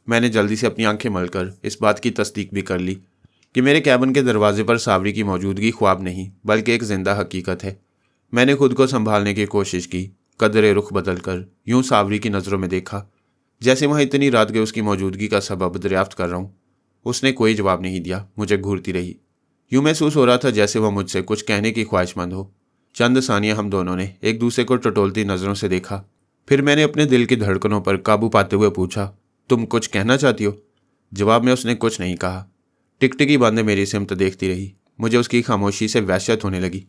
میں نے جلدی سے اپنی آنکھیں مل کر اس بات کی تصدیق بھی کر لی کہ میرے کیبن کے دروازے پر ساوری کی موجودگی خواب نہیں بلکہ ایک زندہ حقیقت ہے. میں نے خود کو سنبھالنے کی کوشش کی, قدرے رخ بدل کر یوں ساوری کی نظروں میں دیکھا جیسے وہاں اتنی رات کے اس کی موجودگی کا سبب دریافت کر رہا ہوں. اس نے کوئی جواب نہیں دیا, مجھے گھورتی رہی. یوں محسوس ہو رہا تھا جیسے وہ مجھ سے کچھ کہنے کی خواہش مند ہو. چند ثانیہ ہم دونوں نے ایک دوسرے کو ٹٹولتی نظروں سے دیکھا. پھر میں نے اپنے دل کی دھڑکنوں پر قابو پاتے ہوئے پوچھا, تم کچھ کہنا چاہتی ہو؟ جواب میں اس نے کچھ نہیں کہا. ٹکٹکی باندھے میری سمت دیکھتی رہی. مجھے اس کی خاموشی سے وحشت ہونے لگی.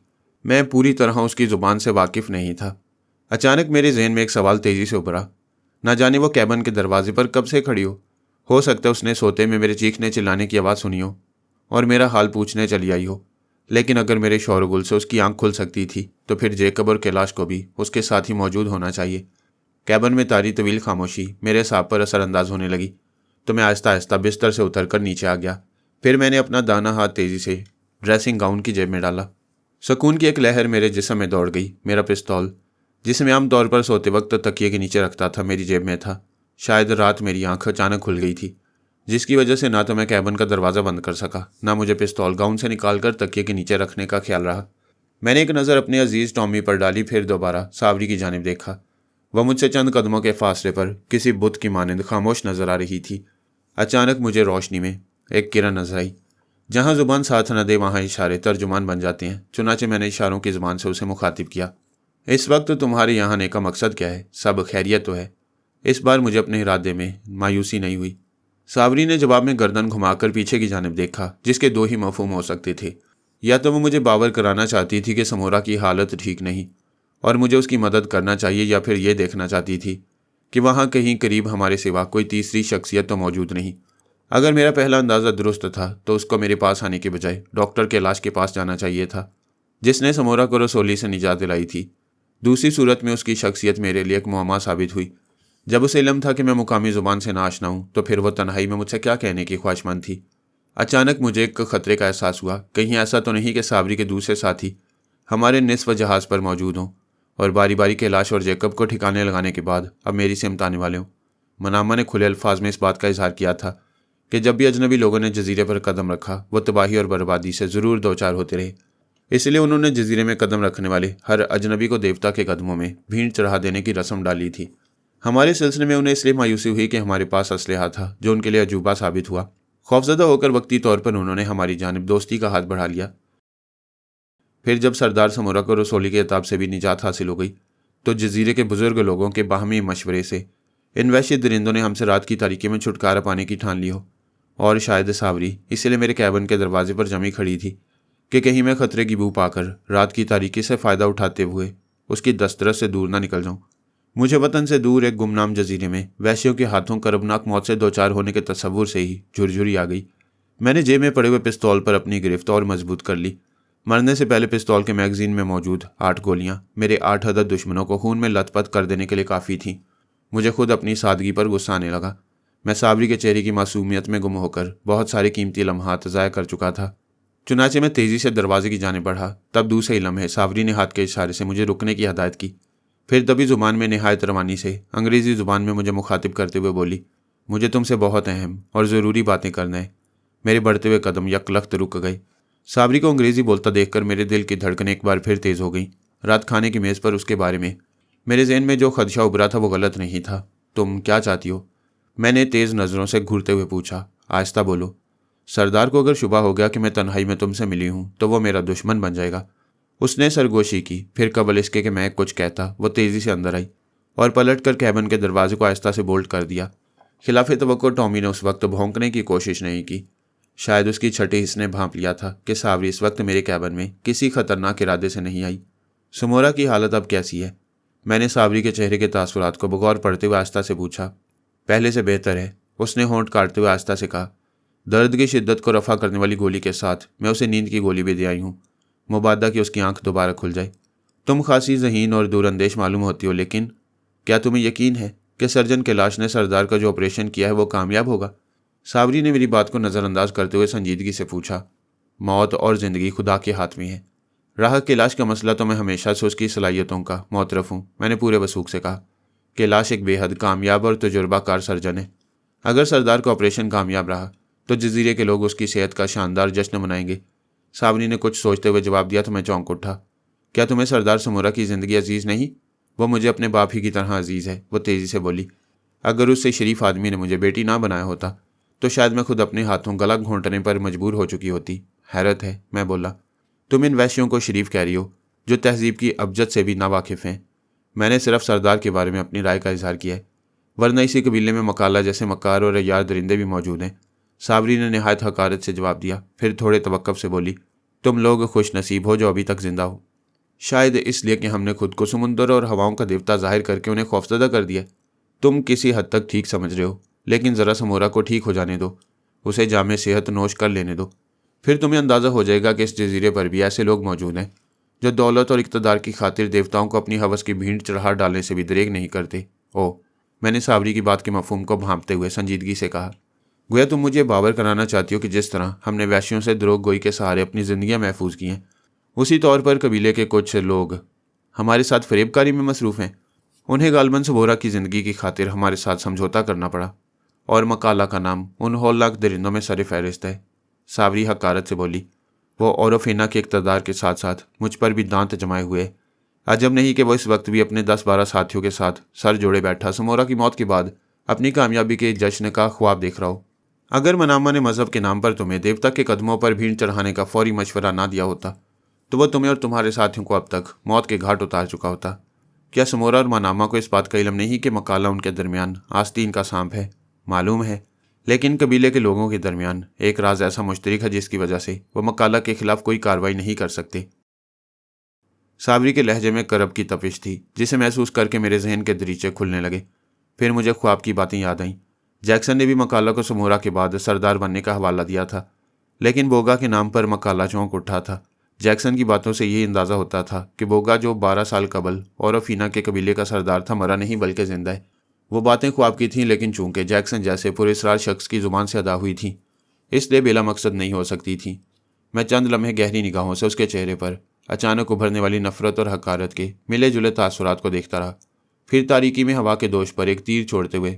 میں پوری طرح اس کی زبان سے واقف نہیں تھا. اچانک میرے ذہن میں ایک سوال تیزی سے ابھرا. نہ جانے وہ کیبن کے دروازے پر کب سے کھڑی ہو سکتا ہے اس نے سوتے میں میرے چیخنے چلانے کی آواز سنی ہو اور میرا حال پوچھنے چلی آئی ہو. لیکن اگر میرے شور و غل سے اس کی آنکھ کھل سکتی تھی تو پھر جیکب اور کیلاش کو بھی اس کے ساتھ ہی موجود ہونا چاہیے. کیبن میں طاری طویل خاموشی میرے اعصاب پر اثر انداز ہونے لگی تو میں آہستہ آہستہ بستر سے اتر کر نیچے آ گیا. پھر میں نے اپنا دانا ہاتھ تیزی سے ڈریسنگ گاؤن کی جیب میں ڈالا. سکون کی ایک لہر میرے جسم میں دوڑ گئی. میرا پستول جسے میں عام طور پر سوتے وقت تکیے کے نیچے رکھتا تھا میری جیب میں تھا. شاید رات میری آنکھ اچانک کھل گئی تھی جس کی وجہ سے نہ تو میں کیبن کا دروازہ بند کر سکا نہ مجھے پستول گاؤن سے نکال کر تکیے کے نیچے رکھنے کا خیال رہا. میں نے ایک نظر اپنے عزیز ٹامی پر ڈالی, پھر دوبارہ ساوری کی جانب دیکھا. وہ مجھ سے چند قدموں کے فاصلے پر کسی بت کی مانند خاموش نظر آ رہی تھی. اچانک مجھے روشنی میں ایک کرن نظر آئی. جہاں زبان ساتھ نہ دے وہاں اشارے ترجمان بن جاتے ہیں. چنانچہ میں نے اشاروں کی زبان سے اسے مخاطب کیا. اس وقت تمہارے یہاں آنے کا مقصد کیا ہے؟ سب خیریت تو ہے؟ اس بار مجھے اپنے ارادے میں مایوسی نہیں ہوئی. ساوری نے جواب میں گردن گھما کر پیچھے کی جانب دیکھا جس کے 2 ہی مفہوم ہو سکتے تھے. یا تو وہ مجھے باور کرانا چاہتی تھی کہ سمورا کی حالت ٹھیک نہیں اور مجھے اس کی مدد کرنا چاہیے, یا پھر یہ دیکھنا چاہتی تھی کہ وہاں کہیں قریب ہمارے سوا کوئی تیسری شخصیت تو موجود نہیں. اگر میرا پہلا اندازہ درست تھا تو اس کو میرے پاس آنے کے بجائے ڈاکٹر کیلاش کے پاس جانا چاہیے تھا جس نے سمورا کو رسولی سے نجات دلائی تھی. دوسری صورت میں اس کی شخصیت میرے لیے ایک معمہ ثابت ہوئی. جب اسے علم تھا کہ میں مقامی زبان سے ناآشنا ہوں تو پھر وہ تنہائی میں مجھ سے کیا کہنے کی خواہش مند تھی. اچانک مجھے ایک خطرے کا احساس ہوا. کہیں ایسا تو نہیں کہ ساوری کے دوسرے ساتھی ہمارے نصف جہاز پر موجود ہوں اور باری باری کیلاش اور جیکب کو ٹھکانے لگانے کے بعد اب میری سمت آنے والے ہوں. منامہ نے کھلے الفاظ میں اس بات کا اظہار کیا تھا کہ جب بھی اجنبی لوگوں نے جزیرے پر قدم رکھا وہ تباہی اور بربادی سے ضرور دوچار ہوتے رہے، اس لیے انہوں نے جزیرے میں قدم رکھنے والے ہر اجنبی کو دیوتا کے قدموں میں بھیڑ چڑھا دینے کی رسم ڈالی تھی۔ ہمارے سلسلے میں انہیں اس لیے مایوسی ہوئی کہ ہمارے پاس اسلحہ تھا جو ان کے لیے عجوبہ ثابت ہوا۔ خوفزدہ ہو کر وقتی طور پر انہوں نے ہماری جانب دوستی کا ہاتھ بڑھا لیا۔ پھر جب سردار سمورا کو رسولی کے عتاب سے بھی نجات حاصل ہو گئی تو جزیرے کے بزرگ لوگوں کے باہمی مشورے سے ان وحشی درندوں نے ہم سے رات کی تاریکی میں چھٹکارا پانے کی ٹھان لی ہو، اور شاید ساوری اسی لیے میرے کیبن کے دروازے پر جمی کھڑی تھی کہ کہیں میں خطرے کی بو پا کر رات کی تاریکی سے فائدہ اٹھاتے ہوئے اس کی دسترس سے دور نہ نکل جاؤں۔ مجھے وطن سے دور ایک گمنام جزیرے میں وحشیوں کے ہاتھوں کربناک موت سے دوچار ہونے کے تصور سے ہی جھرجھری آ گئی۔ میں نے جیب میں پڑے ہوئے پستول پر اپنی گرفت اور مضبوط کر لی۔ مرنے سے پہلے پستول کے میگزین میں موجود 8 گولیاں میرے 8 عدد دشمنوں کو خون میں لت پت کر دینے کے لیے کافی تھیں۔ مجھے خود اپنی سادگی پر غصہ آنے لگا۔ میں ساوری کے چہرے کی معصومیت میں گم ہو کر بہت سارے قیمتی لمحات ضائع کر چکا تھا۔ چنانچہ میں تیزی سے دروازے کی جانب بڑھا، تب دوسرے لمحے ساوری نے ہاتھ کے اشارے سے مجھے رکنے کی ہدایت کی۔ پھر دبی زبان میں نہایت روانی سے انگریزی زبان میں مجھے مخاطب کرتے ہوئے بولی، مجھے تم سے بہت اہم اور ضروری باتیں کرنا ہے۔ میرے بڑھتے ہوئے قدم یکلخت رک گئے۔ ساوری کو انگریزی بولتا دیکھ کر میرے دل کی دھڑکنیں ایک بار پھر تیز ہو گئیں۔ رات کھانے کی میز پر اس کے بارے میں میرے ذہن میں جو خدشہ ابھرا تھا وہ غلط نہیں تھا۔ تم کیا چاہتی ہو؟ میں نے تیز نظروں سے گھورتے ہوئے پوچھا۔ آہستہ بولو۔ سردار کو اگر شبہ ہو گیا کہ میں تنہائی میں تم سے ملی ہوں تو وہ میرا دشمن بن جائے گا۔ اس نے سرگوشی کی، پھر قبل اس کے کہ میں کچھ کہتا وہ تیزی سے اندر آئی اور پلٹ کر کیبن کے دروازے کو آہستہ سے بولٹ کر دیا۔ خلاف توقع ٹامی نے اس وقت بھونکنے کی کوشش نہیں کی۔ شاید اس کی چھٹے حص نے بھانپ لیا تھا کہ ساوری اس وقت میرے کیبن میں کسی خطرناک ارادے سے نہیں آئی۔ سمورا کی حالت اب کیسی ہے؟ میں نے ساوری کے چہرے کے تاثرات کو بغور پڑھتے ہوئے آہستہ سے پوچھا۔ پہلے سے بہتر ہے، اس نے ہونٹ کاٹتے ہوئے آہستہ سے کہا۔ درد کی شدت کو رفع کرنے والی گولی کے ساتھ میں اسے نیند کی گولی بھی دے آئی ہوں، مبادہ کہ اس کی آنکھ دوبارہ کھل جائے۔ تم خاصی ذہین اور دور اندیش معلوم ہوتی ہو، لیکن کیا تمہیں یقین ہے کہ سرجن کیلاش نے سردار کا جو آپریشن کیا ہے وہ کامیاب ہوگا؟ ساوری نے میری بات کو نظر انداز کرتے ہوئے سنجیدگی سے پوچھا۔ موت اور زندگی خدا کے ہاتھ میں ہے۔ راہ کیلاش کا مسئلہ تو میں ہمیشہ سے اس کی صلاحیتوں کا معترف ہوں، میں نے پورے وثوق سے کہا۔ کیلاش ایک بے حد کامیاب اور تجربہ کار سرجن ہے۔ اگر سردار کا آپریشن کامیاب رہا تو جزیرے کے لوگ اس کی صحت کا شاندار جشن منائیں گے۔ ساوری نے کچھ سوچتے ہوئے جواب دیا تو میں چونک اٹھا۔ کیا تمہیں سردار سمورا کی زندگی عزیز نہیں؟ وہ مجھے اپنے باپ ہی کی طرح عزیز ہے، وہ تیزی سے بولی۔ اگر اس سے شریف آدمی نے مجھے بیٹی نہ بنایا ہوتا تو شاید میں خود اپنے ہاتھوں گلا گھونٹنے پر مجبور ہو چکی ہوتی۔ حیرت ہے، میں بولا۔ تم ان وحشیوں کو شریف کہہ رہی ہو جو تہذیب کی ابجد سے بھی ناواقف ہیں۔ میں نے صرف سردار کے بارے میں اپنی رائے کا اظہار کیا ہے، ورنہ اسی قبیلے میں مکالا جیسے مکار اور عیار درندے بھی موجود ہیں۔ ساوری نے نہایت حقارت سے جواب دیا، پھر تھوڑے توقف سے بولی، تم لوگ خوش نصیب ہو جو ابھی تک زندہ ہو، شاید اس لیے کہ ہم نے خود کو سمندر اور ہواؤں کا دیوتا ظاہر کر کے انہیں خوفزدہ کر دیا۔ تم کسی حد تک ٹھیک سمجھ رہے ہو، لیکن ذرا سمورا کو ٹھیک ہو جانے دو، اسے جامع صحت نوش کر لینے دو، پھر تمہیں اندازہ ہو جائے گا کہ اس جزیرے پر بھی ایسے لوگ موجود ہیں جو دولت اور اقتدار کی خاطر دیوتاؤں کو اپنی ہوس کی بھینٹ چڑھا ڈالنے سے بھی دریغ نہیں کرتے۔ او، میں نے ساوری کی بات کے مفہوم کو بھانپتے ہوئے سنجیدگی سے کہا۔ گویا تم مجھے باور کرانا چاہتی ہو کہ جس طرح ہم نے وحشیوں سے دروغ گوئی کے سہارے اپنی زندگیاں محفوظ کی ہیں، اسی طور پر قبیلے کے کچھ لوگ ہمارے ساتھ فریب کاری میں مصروف ہیں۔ انہیں غالباً سمورا کی زندگی کی خاطر ہمارے ساتھ سمجھوتا کرنا پڑا، اور مکالا کا نام ان ہولناک درندوں میں سر فہرست ہے۔ ساوری حقارت سے بولی۔ وہ اوروفینا کے اقتدار کے ساتھ ساتھ مجھ پر بھی دانت جمائے ہوئے۔ عجب نہیں کہ وہ اس وقت بھی اپنے 10-12 ساتھیوں کے ساتھ سر جوڑے بیٹھا سمورا کی موت کے بعد اپنی کامیابی کے جشن کا خواب دیکھ رہا ہو۔ اگر منامہ نے مذہب کے نام پر تمہیں دیوتا کے قدموں پر بھیڑ چڑھانے کا فوری مشورہ نہ دیا ہوتا تو وہ تمہیں اور تمہارے ساتھیوں کو اب تک موت کے گھاٹ اتار چکا ہوتا۔ کیا سمورا اور منامہ کو اس بات کا علم نہیں کہ مکالا ان کے درمیان آستین کا سانپ ہے؟ معلوم ہے، لیکن قبیلے کے لوگوں کے درمیان ایک راز ایسا مشترک ہے جس کی وجہ سے وہ مکالا کے خلاف کوئی کارروائی نہیں کر سکتے۔ ساوری کے لہجے میں کرب کی تپش تھی جسے محسوس کر کے میرے ذہن کے دریچے کھلنے لگے۔ پھر مجھے خواب کی باتیں یاد آئیں۔ جیکسن نے بھی مکالا کو سمورا کے بعد سردار بننے کا حوالہ دیا تھا، لیکن بوگا کے نام پر مکالا چونک اٹھا تھا۔ جیکسن کی باتوں سے یہی اندازہ ہوتا تھا کہ بوگا جو 12 سال قبل اوروفینا کے قبیلے کا سردار تھا مرا نہیں بلکہ زندہ ہے۔ وہ باتیں خواب کی تھیں، لیکن چونکہ جیکسن جیسے پراسرار شخص کی زبان سے ادا ہوئی تھیں اس لیے بلا مقصد نہیں ہو سکتی تھیں۔ میں چند لمحے گہری نگاہوں سے اس کے چہرے پر اچانک ابھرنے والی نفرت اور حقارت کے ملے جلے تاثرات کو دیکھتا رہا، پھر تاریکی میں ہوا کے دوش پر ایک تیر چھوڑتے ہوئے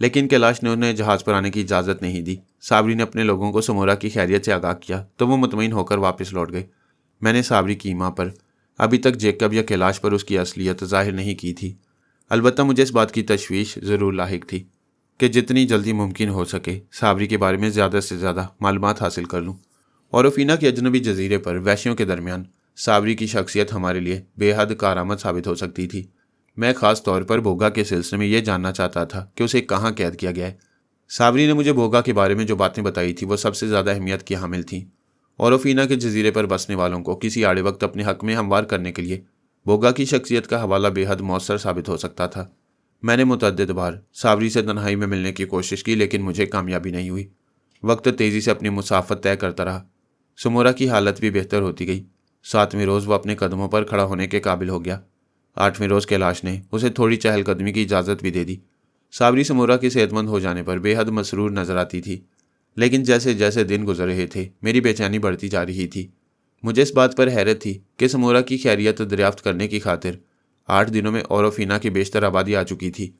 لیکن کیلاش نے انہیں جہاز پر آنے کی اجازت نہیں دی۔ صابری نے اپنے لوگوں کو سمورا کی خیریت سے آگاہ کیا تو وہ مطمئن ہو کر واپس لوٹ گئے۔ میں نے صابری کی ماں پر ابھی تک جیکب یا کیلاش پر اس کی اصلیت ظاہر نہیں کی تھی، البتہ مجھے اس بات کی تشویش ضرور لاحق تھی کہ جتنی جلدی ممکن ہو سکے صابری کے بارے میں زیادہ سے زیادہ معلومات حاصل کر لوں۔ اوروفینا کے اجنبی جزیرے پر وحشیوں کے درمیان صابری کی شخصیت ہمارے لیے بے حد کارآمد ثابت ہو سکتی تھی۔ میں خاص طور پر بوگا کے سلسلے میں یہ جاننا چاہتا تھا کہ اسے کہاں قید کیا گیا ہے۔ صابری نے مجھے بوگا کے بارے میں جو باتیں بتائی تھیں وہ سب سے زیادہ اہمیت کی حامل تھیں۔ اوروفینا کے جزیرے پر بسنے والوں کو کسی آڑے وقت اپنے حق میں ہموار کرنے کے لیے بوگا کی شخصیت کا حوالہ بے حد مؤثر ثابت ہو سکتا تھا۔ میں نے متعدد بار صابری سے تنہائی میں ملنے کی کوشش کی لیکن مجھے کامیابی نہیں ہوئی۔ وقت تیزی سے اپنی مسافت طے کرتا رہا۔ سمورا کی حالت بھی بہتر ہوتی گئی۔ 7ویں روز وہ اپنے قدموں پر کھڑا ہونے کے قابل ہو گیا۔ 8ویں روز کیلاش نے اسے تھوڑی چہل قدمی کی اجازت بھی دے دی۔ صابری سمورا کے صحت مند ہو جانے پر بے حد مسرور نظر آتی تھی، لیکن جیسے جیسے دن گزر رہے تھے میری بے چینی بڑھتی جا رہی تھی۔ مجھے اس بات پر حیرت تھی کہ سمورا کی خیریت دریافت کرنے کی خاطر 8 دنوں میں اوروفینا کی بیشتر آبادی آ چکی تھی،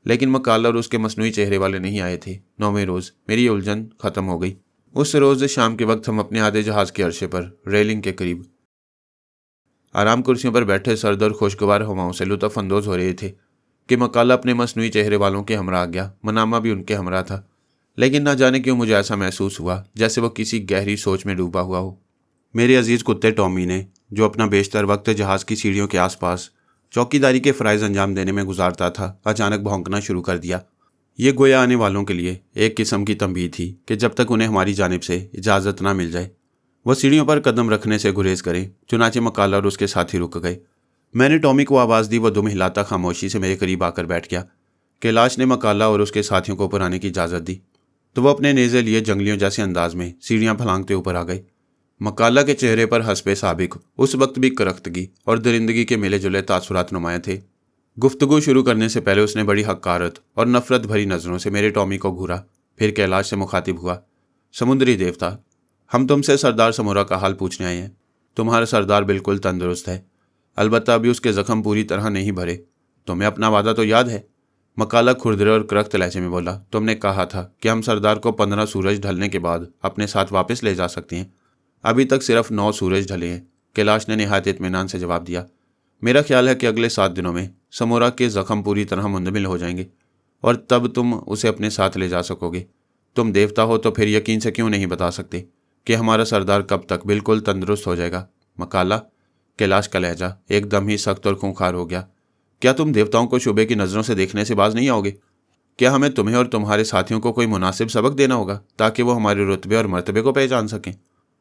لیکن مکالا اور اس کے مصنوعی چہرے والے نہیں آئے تھے۔ 9ویں روز میری الجھن ختم ہو گئی۔ اس روز شام کے وقت ہم اپنے آدھے جہاز کے عرصے پر ریلنگ کے قریب آرام کرسیوں پر بیٹھے سرد اور خوشگوار ہواؤں سے لطف اندوز ہو رہے تھے کہ مکالا اپنے مصنوعی چہرے والوں کے ہمراہ گیا۔ منامہ بھی ان کے ہمراہ تھا، لیکن نہ جانے کیوں مجھے ایسا محسوس ہوا جیسے وہ کسی گہری سوچ میں ڈوبا ہوا ہو۔ میرے عزیز کتے ٹامی نے، جو اپنا بیشتر وقت جہاز کی سیڑھیوں کے آس پاس چوکیداری کے فرائض انجام دینے میں گزارتا تھا، اچانک بھونکنا شروع کر دیا۔ یہ گویا آنے والوں کے لیے ایک قسم کی تنبیہ تھی کہ جب تک انہیں ہماری جانب سے اجازت نہ مل جائے وہ سیڑھیوں پر قدم رکھنے سے گریز کریں۔ چنانچہ مکالا اور اس کے ساتھی رک گئے۔ میں نے ٹامی کو آواز دی، وہ دم ہلاتا خاموشی سے میرے قریب آ کر بیٹھ گیا۔ کیلاش نے مکالا اور اس کے ساتھیوں کو اوپر آنے کی اجازت دی تو وہ اپنے نیزے لیے جنگلیوں جیسے انداز میں سیڑھیاں پھلانگتے اوپر آ گئے۔ مکالا کے چہرے پر حسب سابق اس وقت بھی کرختگی اور درندگی کے ملے جلے تاثرات نمایاں تھے۔ گفتگو شروع کرنے سے پہلے اس نے بڑی حقارت اور نفرت بھری نظروں سے میرے ٹامی کو گھورا، پھر کیلاش سے مخاطب ہوا۔ سمندری دیوتا، ہم تم سے سردار سمورا کا حال پوچھنے آئے ہیں۔ تمہارا سردار بالکل تندرست ہے، البتہ ابھی اس کے زخم پوری طرح نہیں بھرے۔ تمہیں اپنا وعدہ تو یاد ہے؟ مکالا کھردرے اور کرخت لہجے میں بولا۔ تم نے کہا تھا کہ ہم سردار کو 15 سورج ڈھلنے کے بعد اپنے ساتھ واپس لے جا سکتے ہیں۔ ابھی تک صرف 9 سورج ڈھلے ہیں، کیلاش نے نہایت اطمینان سے جواب دیا۔ میرا خیال ہے کہ اگلے 7 دنوں میں سمورا کے زخم پوری طرح مندمل ہو جائیں گے اور تب تم اسے اپنے ساتھ لے جا سکو گے۔ تم دیوتا ہو تو پھر یقین سے کیوں نہیں بتا سکتے کہ ہمارا سردار کب تک بالکل تندرست ہو جائے گا؟ مکالا، کیلاش کا لہجہ ایک دم ہی سخت اور خونخوار ہو گیا۔ کیا تم دیوتاؤں کو شعبے کی نظروں سے دیکھنے سے باز نہیں آؤ گے؟ کیا ہمیں تمہیں اور تمہارے ساتھیوں کو کوئی مناسب سبق دینا ہوگا تاکہ وہ ہمارے رتبے اور مرتبے کو پہچان سکیں؟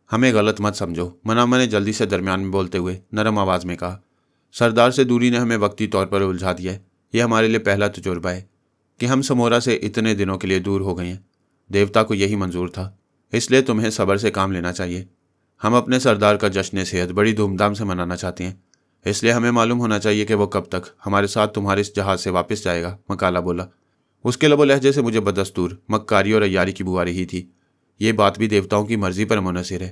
ہمیں غلط مت سمجھو، منامہ نے جلدی سے درمیان میں بولتے ہوئے نرم آواز میں کہا۔ سردار سے دوری نے ہمیں وقتی طور پر الجھا دیا ہے۔ یہ ہمارے لیے پہلا تجربہ ہے کہ ہم سمورا سے اتنے دنوں کے لیے دور ہو گئے ہیں۔ دیوتا کو یہی منظور تھا، اس لیے تمہیں صبر سے کام لینا چاہیے۔ ہم اپنے سردار کا جشن صحت بڑی دھوم دھام سے منانا چاہتے ہیں، اس لیے ہمیں معلوم ہونا چاہیے کہ وہ کب تک ہمارے ساتھ تمہارے اس جہاز سے واپس جائے گا، مکالا بولا۔ اس کے لب و لہجے سے مجھے بدستور مکاری اور عیاری کی بو آ رہی تھی۔ یہ بات بھی دیوتاؤں کی مرضی پر منحصر ہے۔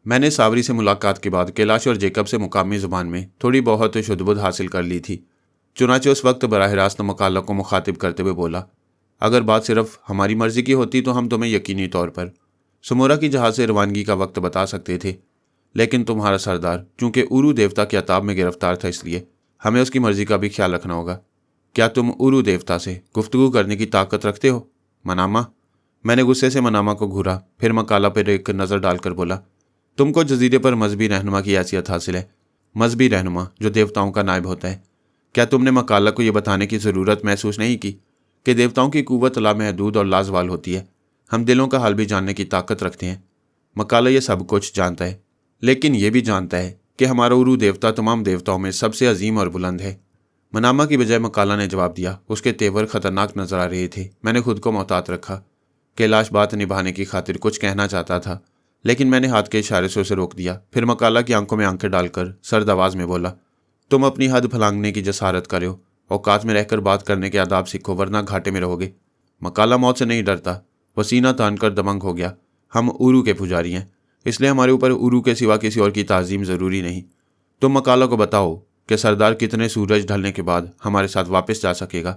میں نے صابری سے ملاقات کے بعد کیلاش اور جیکب سے مقامی زبان میں تھوڑی بہت شد بدھ حاصل کر لی تھی، چنانچہ اس وقت براہ راست مکالا کو مخاطب کرتے ہوئے بولا، اگر بات صرف ہماری مرضی کی ہوتی تو ہم تمہیں یقینی طور پر سمورا کی جہاز سے روانگی کا وقت بتا سکتے تھے، لیکن تمہارا سردار چونکہ اورو دیوتا کے عطاب میں گرفتار تھا، اس لیے ہمیں اس کی مرضی کا بھی خیال رکھنا ہوگا۔ کیا تم اورو دیوتا سے گفتگو کرنے کی طاقت رکھتے ہو، منامہ؟ میں نے غصے سے منامہ کو گھورا، پھر مکالا پر ایک نظر ڈال کر بولا، تم کو جزیرے پر مذہبی رہنما کی حیثیت حاصل ہے، مذہبی رہنما جو دیوتاؤں کا نائب ہوتا ہے۔ کیا تم نے مکالا کو یہ بتانے کی ضرورت محسوس نہیں کی کہ دیوتاؤں کی قوت لامحدود اور لازوال ہوتی ہے؟ ہم دلوں کا حال بھی جاننے کی طاقت رکھتے ہیں۔ مکالا یہ سب کچھ جانتا ہے، لیکن یہ بھی جانتا ہے کہ ہمارا اورو دیوتا تمام دیوتاؤں میں سب سے عظیم اور بلند ہے۔ منامہ کی بجائے مکالا نے جواب دیا۔ اس کے تیور خطرناک نظر آ رہے تھے۔ میں نے خود کو محتاط رکھا۔ کیلاش بات نبھانے کی خاطر کچھ کہنا چاہتا تھا، لیکن میں نے ہاتھ کے اشارے سے اسے روک دیا۔ پھر مکالا کی آنکھوں میں آنکھیں ڈال کر سرد آواز میں بولا، تم اپنی حد پھلانگنے کی جسارت کرو، اوقات میں رہ کر بات کرنے کے آداب سیکھو ورنہ گھاٹے میں رہو گے۔ مکالا موت سے نہیں ڈرتا، وہ سینہ تان کر دمنگ ہو گیا۔ ہم اورو کے پجاری ہیں، اس لیے ہمارے اوپر اورو کے سوا کسی اور کی تعظیم ضروری نہیں۔ تم مکالا کو بتاؤ کہ سردار کتنے سورج ڈھلنے کے بعد ہمارے ساتھ واپس جا سکے گا۔